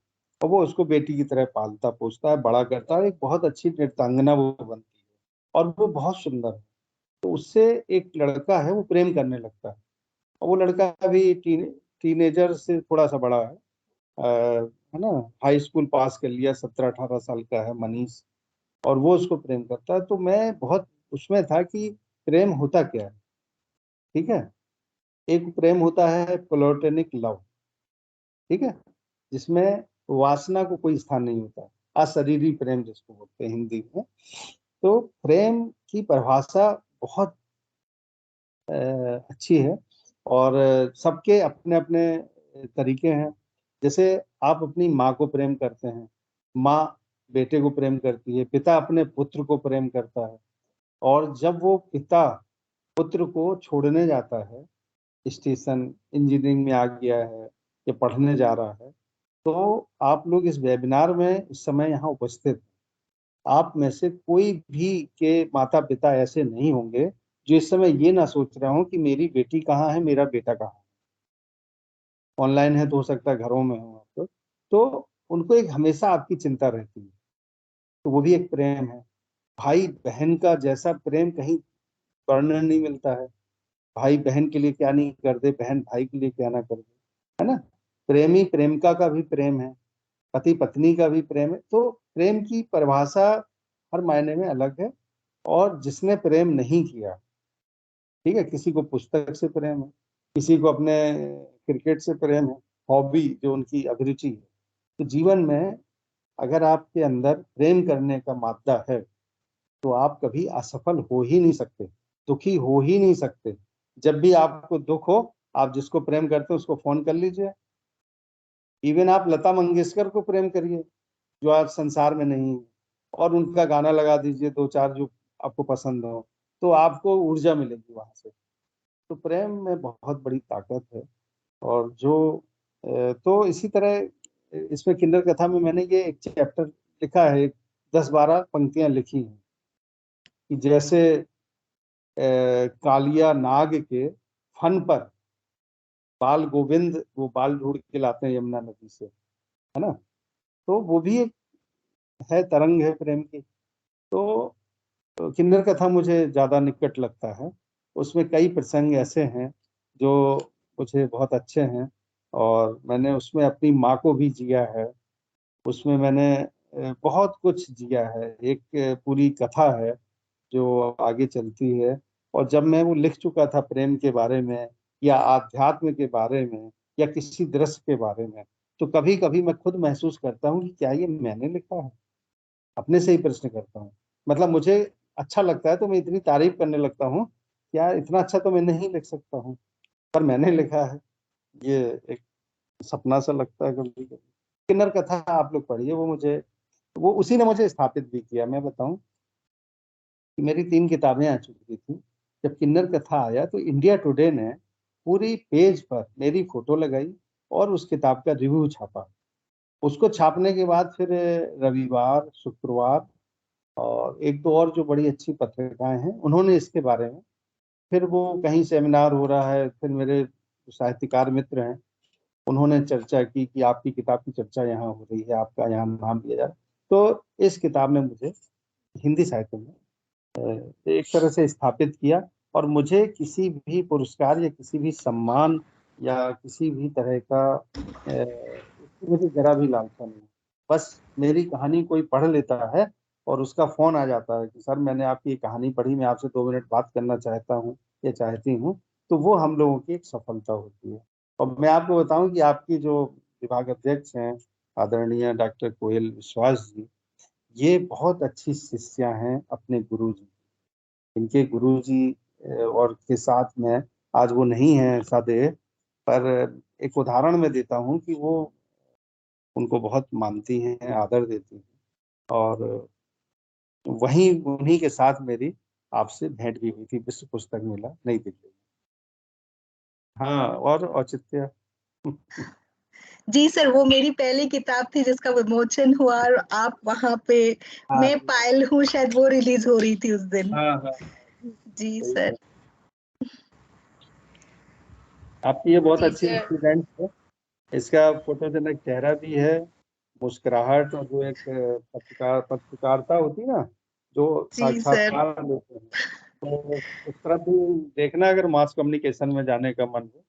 और वो उसको बेटी की तरह पालता पोसता है, बड़ा करता है, एक बहुत अच्छी नृत्यांगना वो बनती है, और वो बहुत सुंदर है। तो उससे एक लड़का है वो प्रेम करने लगता है, और वो लड़का भी टीनेजर से थोड़ा सा बड़ा है। है ना, हाई स्कूल पास कर लिया, 17-18 साल का है मनीष, और वो उसको प्रेम करता है। तो मैं बहुत उसमें था कि प्रेम होता क्या है। ठीक है, एक प्रेम होता है प्लेटोनिक लव, ठीक है, जिसमें वासना को कोई स्थान नहीं होता, अशरीरी प्रेम जिसको बोलते हैं हिंदी में। तो प्रेम की परिभाषा बहुत अच्छी है, और सबके अपने अपने तरीके हैं। जैसे आप अपनी माँ को प्रेम करते हैं, माँ बेटे को प्रेम करती है, पिता अपने पुत्र को प्रेम करता है। और जब वो पिता पुत्र को छोड़ने जाता है स्टेशन, इंजीनियरिंग में आ गया है या पढ़ने जा रहा है, तो आप लोग इस वेबिनार में इस समय यहाँ उपस्थित हैं। आप में से कोई भी के माता पिता ऐसे नहीं होंगे जो इस समय ये ना सोच रहे हो कि मेरी बेटी कहाँ है, मेरा बेटा कहाँ है। ऑनलाइन है तो हो सकता है घरों में हो आप लोग, तो उनको एक हमेशा आपकी चिंता रहती है। तो वो भी एक प्रेम है। भाई बहन का जैसा प्रेम कहीं वर्णन नहीं मिलता है। भाई बहन के लिए क्या नहीं कर दे, बहन भाई के लिए क्या ना कर दे, है ना। प्रेमी प्रेमिका का भी प्रेम है, पति पत्नी का भी प्रेम है। तो प्रेम की परिभाषा हर मायने में अलग है। और जिसने प्रेम नहीं किया, ठीक है, किसी को पुस्तक से प्रेम है, किसी को अपने क्रिकेट से प्रेम है, हॉबी जो उनकी अभिरुचि है। तो जीवन में अगर आपके अंदर प्रेम करने का मादा है तो आप कभी असफल हो ही नहीं सकते, दुखी हो ही नहीं सकते। जब भी आपको दुख हो, आप जिसको प्रेम करते हो उसको फोन कर लीजिए। इवन आप लता मंगेशकर को प्रेम करिए जो आज संसार में नहीं है, और उनका गाना लगा दीजिए 2-4 जो आपको पसंद हो, तो आपको ऊर्जा मिलेगी वहां से। तो प्रेम में बहुत बड़ी ताकत है। और तो इसी तरह इसमें किंडर कथा में मैंने ये एक चैप्टर लिखा है, 10-12 पंक्तियां लिखी हैं कि जैसे कालिया नाग के फन पर बाल गोविंद वो बाल ढूंढ के लाते हैं यमुना नदी से, है ना। तो वो भी एक है, तरंग है प्रेम की। तो किन्नर कथा मुझे ज्यादा निकट लगता है। उसमें कई प्रसंग ऐसे हैं जो मुझे बहुत अच्छे हैं, और मैंने उसमें अपनी माँ को भी जिया है। उसमें मैंने बहुत कुछ जिया है। एक पूरी कथा है जो आगे चलती है। और जब मैं वो लिख चुका था प्रेम के बारे में या आध्यात्म के बारे में या किसी दृश्य के बारे में, तो कभी कभी मैं खुद महसूस करता हूँ कि क्या ये मैंने लिखा है। अपने से ही प्रश्न करता हूँ। मतलब मुझे अच्छा लगता है तो मैं इतनी तारीफ करने लगता हूँ, यार इतना अच्छा तो मैं नहीं लिख सकता हूँ, पर मैंने लिखा है। ये एक सपना सा लगता है कभी कभी। किन्नर कथा आप लोग पढ़िए, वो उसी ने मुझे स्थापित भी किया। मैं बताऊं कि मेरी 3 किताबें आ चुकी थी। जब किन्नर कथा आया तो इंडिया टुडे ने पूरी पेज पर मेरी फोटो लगाई और उस किताब का रिव्यू छापा। उसको छापने के बाद फिर रविवार, शुक्रवार और एक दो और जो बड़ी अच्छी पत्रिकाएं हैं, उन्होंने इसके बारे में, फिर वो कहीं सेमिनार हो रहा है, फिर मेरे साहित्यकार मित्र हैं, उन्होंने चर्चा की कि आपकी किताब की चर्चा यहाँ हो रही है, आपका यहाँ नाम लिया जाए। तो इस किताब ने मुझे हिंदी साहित्य में एक तरह से स्थापित किया। और मुझे किसी भी पुरस्कार या किसी भी सम्मान या किसी भी तरह का उसकी मुझे जरा भी लालसा नहीं। बस मेरी कहानी कोई पढ़ लेता है और उसका फोन आ जाता है कि सर मैंने आपकी ये कहानी पढ़ी, मैं आपसे 2 मिनट बात करना चाहता हूँ या चाहती हूँ, तो वो हम लोगों की एक सफलता होती है। और मैं आपको बताऊं कि आपकी जो विभाग अध्यक्ष हैं आदरणीय डॉक्टर कोयल विश्वास जी, ये बहुत अच्छी शिष्या हैं अपने गुरु जी। इनके गुरु जी और के साथ में आज वो नहीं है सदैव, पर एक उदाहरण मैं देता हूँ कि वो उनको बहुत मानती हैं, आदर देती हैं। और वहीं उन्हीं के साथ मेरी आपसे भेंट भी हुई थी विश्व पुस्तक मेला नई दिल्ली में। हाँ, और औचित्य जी सर, वो मेरी पहली किताब थी जिसका विमोचन हुआ और आप वहां पे, हाँ मैं पायल हूँ, शायद वो रिलीज हो रही थी उस दिन। हाँ हाँ, जी सही सर। है। आपकी ये बहुत जी अच्छी सर। स्टूडेंट है। इसका फोटोजेनिक चेहरा भी है, मुस्कुराहट, और जो एक पत्रकारिता होती है ना, जो जी सर। साक्षात्कार लेते हैं, तो उस तरफ भी देखना अगर मास कम्युनिकेशन में जाने का मन हो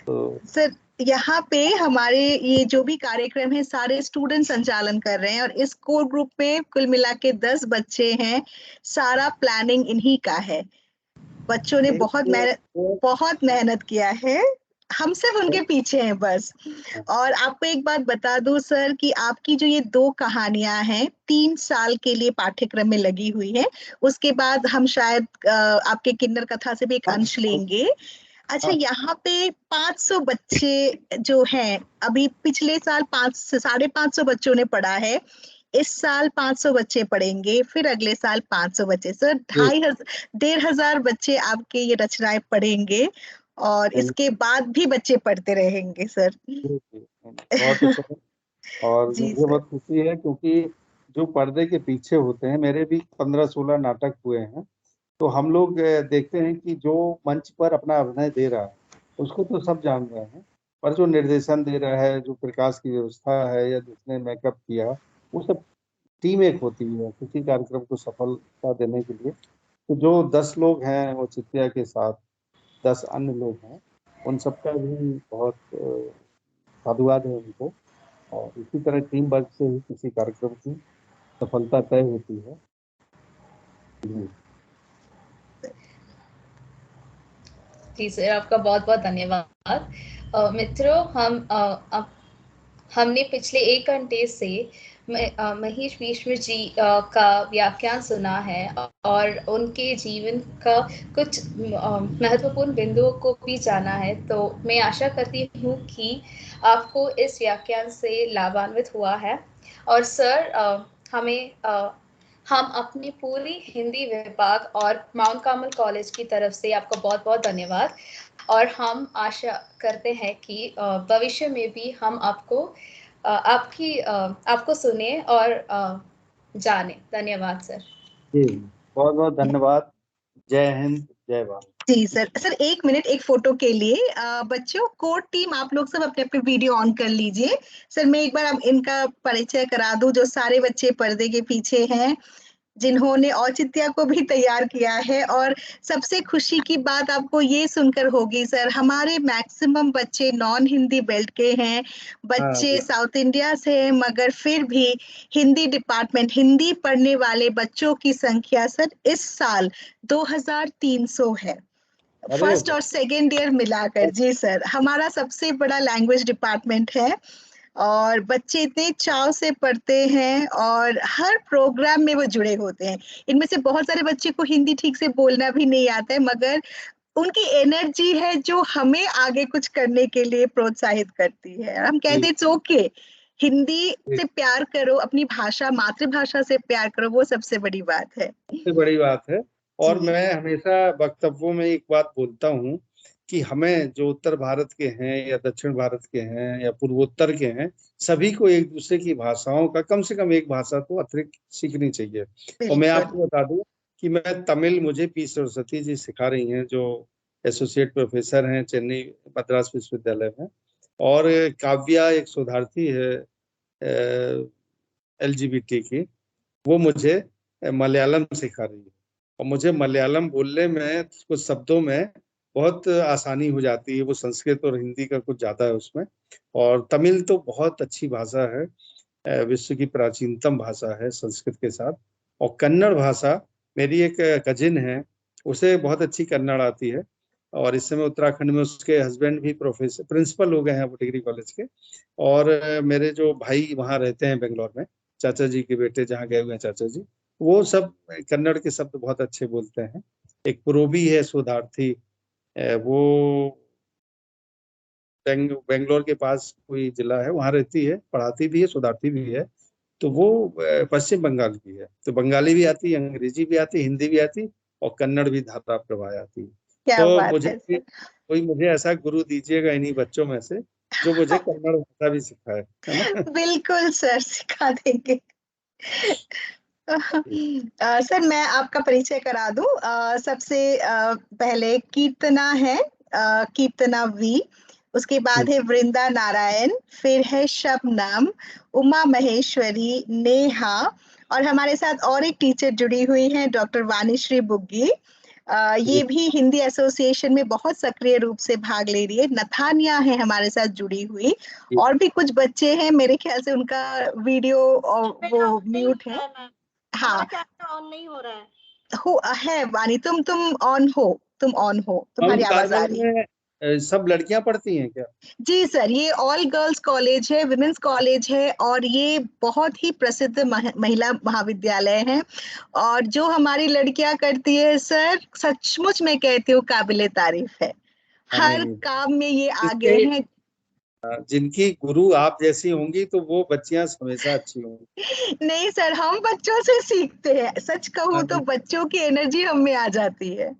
तो। सर, यहाँ पे हमारे ये जो भी कार्यक्रम है सारे स्टूडेंट संचालन कर रहे हैं और इस कोर ग्रुप में कुल मिला के 10 बच्चे हैं। सारा प्लानिंग इन्हीं का है। बच्चों ने एक बहुत मेहनत किया है। हम सिर्फ उनके पीछे हैं बस। और आपको एक बात बता दूं सर कि आपकी जो ये 2 कहानियां हैं 3 साल के लिए पाठ्यक्रम में लगी हुई है। उसके बाद हम शायद आपके किन्नर कथा से भी एक अंश लेंगे। अच्छा, यहाँ पे 500 बच्चे जो हैं, अभी पिछले साल 500 बच्चों ने पढ़ा है। इस साल 500 बच्चे पढ़ेंगे, फिर अगले साल 500 बच्चे। सर 1,500 बच्चे आपके ये रचनाएं पढ़ेंगे और इसके बाद भी बच्चे पढ़ते रहेंगे सर। बहुत अच्छा है। और जी मुझे सर। बहुत खुशी है क्योंकि जो पर्दे के पीछे होते हैं, मेरे भी 15-16 नाटक हुए हैं, तो हम लोग देखते हैं कि जो मंच पर अपना अभिनय दे रहा है उसको तो सब जान रहे हैं, पर जो निर्देशन दे रहा है, जो प्रकाश की व्यवस्था है या जिसने मेकअप किया, वो सब टीम एक होती है किसी कार्यक्रम को सफलता देने के लिए। तो जो 10 लोग हैं वो चित्या के साथ 10 अन्य लोग हैं, उन सबका भी बहुत साधुवाद है उनको। और इसी तरह टीम वर्क से ही किसी कार्यक्रम की सफलता तय होती है। जी। जी सर, आपका बहुत बहुत धन्यवाद। मित्रों, हमने पिछले 1 घंटे से महेश मिश्र जी का व्याख्यान सुना है और उनके जीवन का कुछ महत्वपूर्ण बिंदुओं को भी जाना है। तो मैं आशा करती हूँ कि आपको इस व्याख्यान से लाभान्वित हुआ है। और सर, हम अपनी पूरी हिंदी विभाग और माउंट कार्मेल कॉलेज की तरफ से आपको बहुत बहुत धन्यवाद। और हम आशा करते हैं कि भविष्य में भी हम आपको सुने और जाने। धन्यवाद सर। जी, बहुत बहुत धन्यवाद। जय हिंद, जय भारत। जी सर। सर 1 मिनट, एक फोटो के लिए बच्चों, कोर टीम आप लोग सब अपने अपने वीडियो ऑन कर लीजिए। सर मैं एक बार अब इनका परिचय करा दूं, जो सारे बच्चे पर्दे के पीछे हैं। जिन्होंने औचित्य को भी तैयार किया है। और सबसे खुशी की बात आपको ये सुनकर होगी सर, हमारे मैक्सिमम बच्चे नॉन हिंदी बेल्ट के हैं, हाँ बच्चे जी। साउथ इंडिया से हैं, मगर फिर भी हिंदी डिपार्टमेंट, हिंदी पढ़ने वाले बच्चों की संख्या सर इस साल 2300 है, अरे फर्स्ट और सेकेंड ईयर मिलाकर। जी सर, हमारा सबसे बड़ा लैंग्वेज डिपार्टमेंट है और बच्चे इतने चाव से पढ़ते हैं और हर प्रोग्राम में वो जुड़े होते हैं। इनमें से बहुत सारे बच्चे को हिंदी ठीक से बोलना भी नहीं आता है, मगर उनकी एनर्जी है जो हमें आगे कुछ करने के लिए प्रोत्साहित करती है। हम कहते हैं इट्स ओके, हिंदी से प्यार करो, अपनी भाषा, मातृभाषा से प्यार करो, वो सबसे बड़ी बात है। सबसे बड़ी बात है। और जी मैं हमेशा वक्तव्यों में एक बात बोलता हूँ कि हमें जो उत्तर भारत के हैं या दक्षिण भारत के हैं या पूर्वोत्तर के हैं, सभी को एक दूसरे की भाषाओं का कम से कम एक भाषा तो अतिरिक्त सीखनी चाहिए। और मैं बिल्कुल। आपको बता दूं कि मैं तमिल, मुझे पी सरस्वती जी सिखा रही हैं, जो एसोसिएट प्रोफेसर हैं चेन्नई मद्रास विश्वविद्यालय में। और काव्या एक शोधार्थी है LGBT की, वो मुझे मलयालम सिखा रही है। और मुझे मलयालम बोलने में कुछ शब्दों में बहुत आसानी हो जाती है, वो संस्कृत और हिंदी का कुछ ज्यादा है उसमें। और तमिल तो बहुत अच्छी भाषा है, विश्व की प्राचीनतम भाषा है संस्कृत के साथ। और कन्नड़ भाषा, मेरी एक कजिन है, उसे बहुत अच्छी कन्नड़ आती है। और इस समय उत्तराखंड में उसके हस्बैंड भी प्रोफेसर, प्रिंसिपल हो गए हैं वो डिग्री कॉलेज के। और मेरे जो भाई वहाँ रहते हैं बेंगलोर में, चाचा जी के बेटे जहाँ गए हुए हैं चाचा जी, वो सब कन्नड़ के शब्द बहुत अच्छे बोलते हैं। एक पुरोबी है शोधार्थी, वो बेंगलोर के पास कोई जिला है, वहां रहती है, पढ़ाती भी है, शोधार्थी भी है। तो वो पश्चिम बंगाल की है। तो बंगाली भी आती, अंग्रेजी भी आती, हिंदी भी आती, और कन्नड़ भी धारा प्रवाह आती। क्या तो बात मुझे है सर। कोई मुझे ऐसा गुरु दीजिएगा इन्हीं बच्चों में से जो मुझे कन्नड़ भाषा भी सिखाए, है ना। बिल्कुल सर, सिखा देंगे। सर मैं आपका परिचय करा दूं। सबसे पहले कीर्तना है, कीर्तना वी, उसके बाद है वृंदा नारायण, फिर है शबनम, उमा महेश्वरी, नेहा, और हमारे साथ और एक टीचर जुड़ी हुई हैं डॉक्टर वाणीश्री बुग्गी। ये जी। भी हिंदी एसोसिएशन में बहुत सक्रिय रूप से भाग ले रही है। नथानिया है हमारे साथ जुड़ी हुई, जी। और भी कुछ बच्चे हैं, मेरे ख्याल से उनका वीडियो और वो म्यूट है। हाँ ऑन नहीं हो रहा है। है वानी, तुम ऑन हो, तुम ऑन हो, हम तुम्हारी आवाज आ कार्मल रही है। में सब लड़कियां पढ़ती हैं क्या? जी सर, ये ऑल गर्ल्स कॉलेज है, विमेंस कॉलेज है, और ये बहुत ही प्रसिद्ध महिला महाविद्यालय है। और जो हमारी लड़कियां करती है सर, सचमुच मैं कहती हूँ काबिले तारीफ है। हाँ, हर नहीं, काम में ये आगे इसके हैं। जिनकी गुरु आप जैसी होंगी तो वो बच्चियां हमेशा अच्छी होंगी। नहीं सर, हम बच्चों से सीखते हैं, सच कहूँ हाँ तो जी। बच्चों की एनर्जी हम में आ जाती है।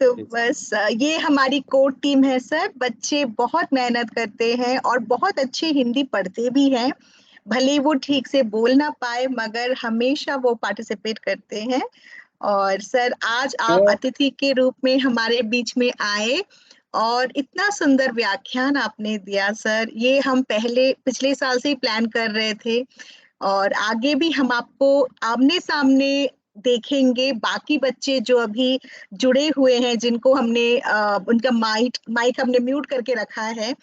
तो जी। बस ये हमारी कोर टीम है सर। बच्चे बहुत मेहनत करते हैं और बहुत अच्छी हिंदी पढ़ते भी हैं, भले वो ठीक से बोल ना पाए, मगर हमेशा वो पार्टिसिपेट करते हैं। और सर आज आप तो अतिथि के रूप में हमारे बीच में आए और इतना सुंदर व्याख्यान आपने दिया सर, ये हम पिछले साल से ही प्लान कर रहे थे, और आगे भी हम आपको आमने सामने देखेंगे। बाकी बच्चे जो अभी जुड़े हुए हैं, जिनको हमने उनका माइक हमने म्यूट करके रखा है,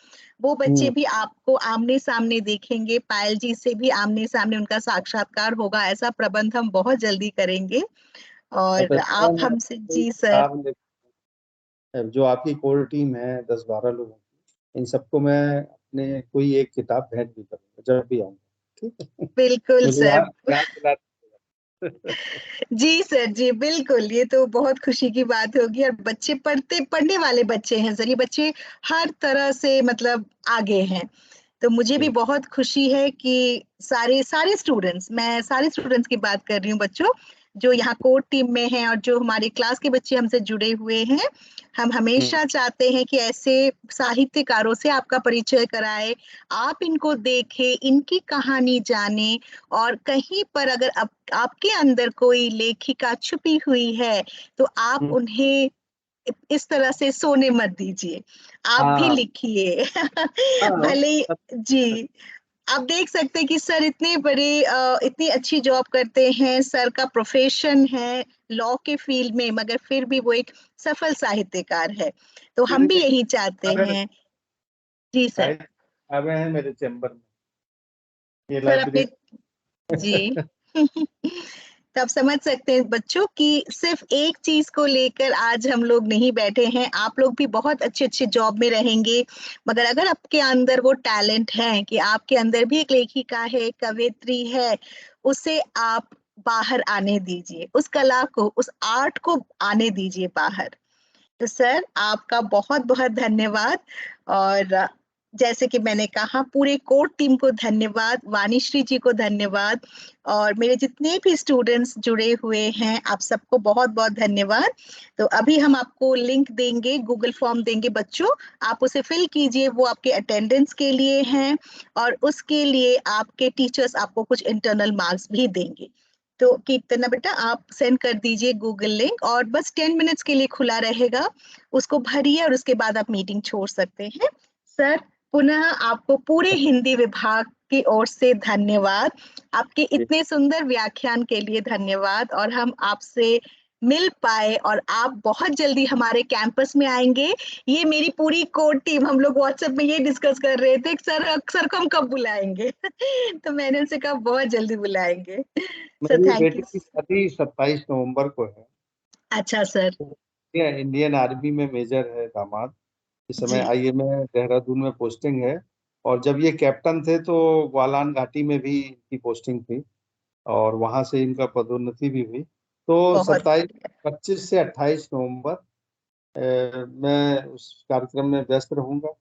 वो बच्चे भी आपको आमने सामने देखेंगे। पायल जी से भी आमने सामने उनका साक्षात्कार होगा, ऐसा प्रबंध हम बहुत जल्दी करेंगे। बहुत और अच्छा, आप मैं हमसे, कोई जी सर। किताब जो आपकी कोर टीम है 10-12 लोगों की, इन सबको मैं अपने कोई एक किताब भेंट भी करूंगा जब भी आऊंगा। ठीक है। बिल्कुल मुझे सर। याद दिला दीजिएगा। जी सर, जी बिल्कुल, ये तो बहुत खुशी की बात होगी। और बच्चे पढ़ने वाले बच्चे हैं सर, ये बच्चे हर तरह से मतलब आगे हैं। तो मुझे भी बहुत खुशी है कि सारे सारे स्टूडेंट्स, मैं सारे स्टूडेंट्स की बात कर रही हूँ, बच्चों जो यहाँ कोर टीम में हैं और जो हमारी क्लास के बच्चे हमसे जुड़े हुए हैं, हम हमेशा चाहते हैं कि ऐसे साहित्यकारों से आपका परिचय कराए, आप इनको देखें, इनकी कहानी जाने, और कहीं पर अगर आपके अंदर कोई लेखिका छुपी हुई है तो आप उन्हें इस तरह से सोने मत दीजिए, आप भी हाँ लिखिए। हाँ। भले जी, आप देख सकते हैं कि सर इतने बड़े इतनी अच्छी जॉब करते हैं, सर का प्रोफेशन है लॉ के फील्ड में, मगर फिर भी वो एक सफल साहित्यकार है। तो हम भी यही चाहते हैं। जी सर। आ गए हैं मेरे चैम्बर में, ये सर अपने लाइब्रेरी। जी तो आप समझ सकते हैं बच्चों कि सिर्फ एक चीज को लेकर आज हम लोग नहीं बैठे हैं। आप लोग भी बहुत अच्छे अच्छे जॉब में रहेंगे, मगर अगर आपके अंदर वो टैलेंट है कि आपके अंदर भी एक लेखिका है, कवयित्री है, उसे आप बाहर आने दीजिए, उस कला को, उस आर्ट को आने दीजिए बाहर। तो सर आपका बहुत बहुत धन्यवाद। और जैसे कि मैंने कहा, पूरे कोर टीम को धन्यवाद, वाणीश्री जी को धन्यवाद, और मेरे जितने भी स्टूडेंट्स जुड़े हुए हैं आप सबको बहुत बहुत धन्यवाद। तो अभी हम आपको लिंक देंगे, गूगल फॉर्म देंगे बच्चों, आप उसे फिल कीजिए, वो आपके अटेंडेंस के लिए हैं, और उसके लिए आपके टीचर्स आपको कुछ इंटरनल मार्क्स भी देंगे। तो कीर्तना बेटा आप सेंड कर दीजिए गूगल लिंक, और बस 10 मिनट्स के लिए खुला रहेगा, उसको भरिए और उसके बाद आप मीटिंग छोड़ सकते हैं। सर पुनः आपको पूरे हिंदी विभाग की ओर से धन्यवाद, आपके इतने सुंदर व्याख्यान के लिए धन्यवाद, और हम आपसे मिल पाए और आप बहुत जल्दी हमारे कैंपस में आएंगे। ये मेरी पूरी कोर टीम, हम लोग व्हाट्सएप में ये डिस्कस कर रहे थे सर को हम कब बुलाएंगे तो मैंने उनसे कहा बहुत जल्दी बुलाएंगे। सर मेरी थैंक बेटी यू। की शादी 27 नवंबर को है। अच्छा सर। ये इंडियन आर्मी में मेजर है दामाद, इस समय जी IMA देहरादून में पोस्टिंग है। और जब ये कैप्टन थे तो ग्वालान घाटी में भी इनकी पोस्टिंग थी, और वहां से इनका पदोन्नति भी हुई। तो बहुत 25 से 28 नवंबर मैं उस कार्यक्रम में व्यस्त रहूंगा।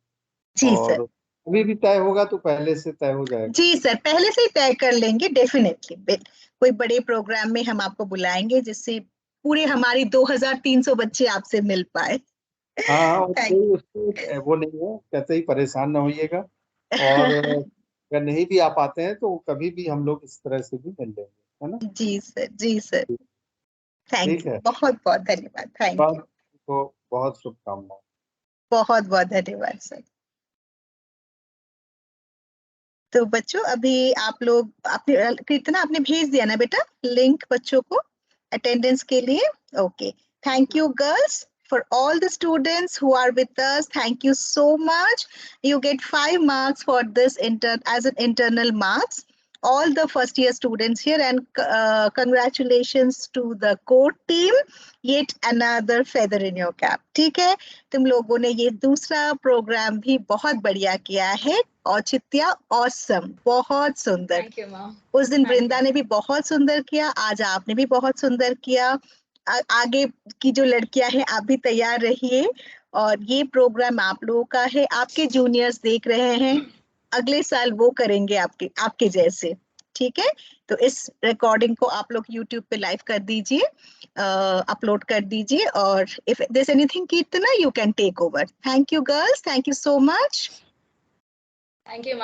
जी सर। और अभी भी तय होगा तो पहले से तय हो जाएगा। जी सर, पहले से ही तय कर लेंगे डेफिनेटली। कोई बड़े प्रोग्राम में हम आपको बुलाएंगे जिससे पूरे हमारी 2300 बच्चे आपसे मिल पाए। हाँ, और थैंक कोई उसको वो नहीं है, कहते ही परेशान ना होइएगा। और अगर नहीं भी आ पाते हैं तो कभी भी हम लोग इस तरह से भी मिल लेंगे, है ना। जी सर, जी सर। थैंक ठीक यू, है, बहुत बहुत धन्यवाद। थैंक यू, को बहुत शुभकामनाएं। बहुत बहुत धन्यवाद सर। तो बच्चों अभी आप लोग, आपने कीर्तना आपने भेज दिया ना बेटा लिंक बच्चों को अटेंडेंस के लिए? Okay, thank you girls, for all the students who are with us, thank you so much. You get 5 marks for this as an internal marks, all the first year students here, and congratulations to the core team, yet another feather in your cap. ठीक है, तुम लोगों ने ये दूसरा programme भी बहुत बढ़िया किया है। औचित्या ऑसम, बहुत सुंदर। Thank you ma'am. उस दिन Thank वृंदा you. ने भी बहुत सुंदर किया, आज आपने भी बहुत सुंदर किया। आगे की जो लड़कियां हैं आप भी तैयार रहिए, और ये प्रोग्राम आप लोगों का है, आपके जूनियर्स देख रहे हैं, अगले साल वो करेंगे आपके आपके जैसे। ठीक है, तो इस रिकॉर्डिंग को आप लोग YouTube पे लाइव कर दीजिए, अपलोड कर दीजिए, और if there is anything Keerthana you can take over. Thank you girls, thank you so much. Thank you.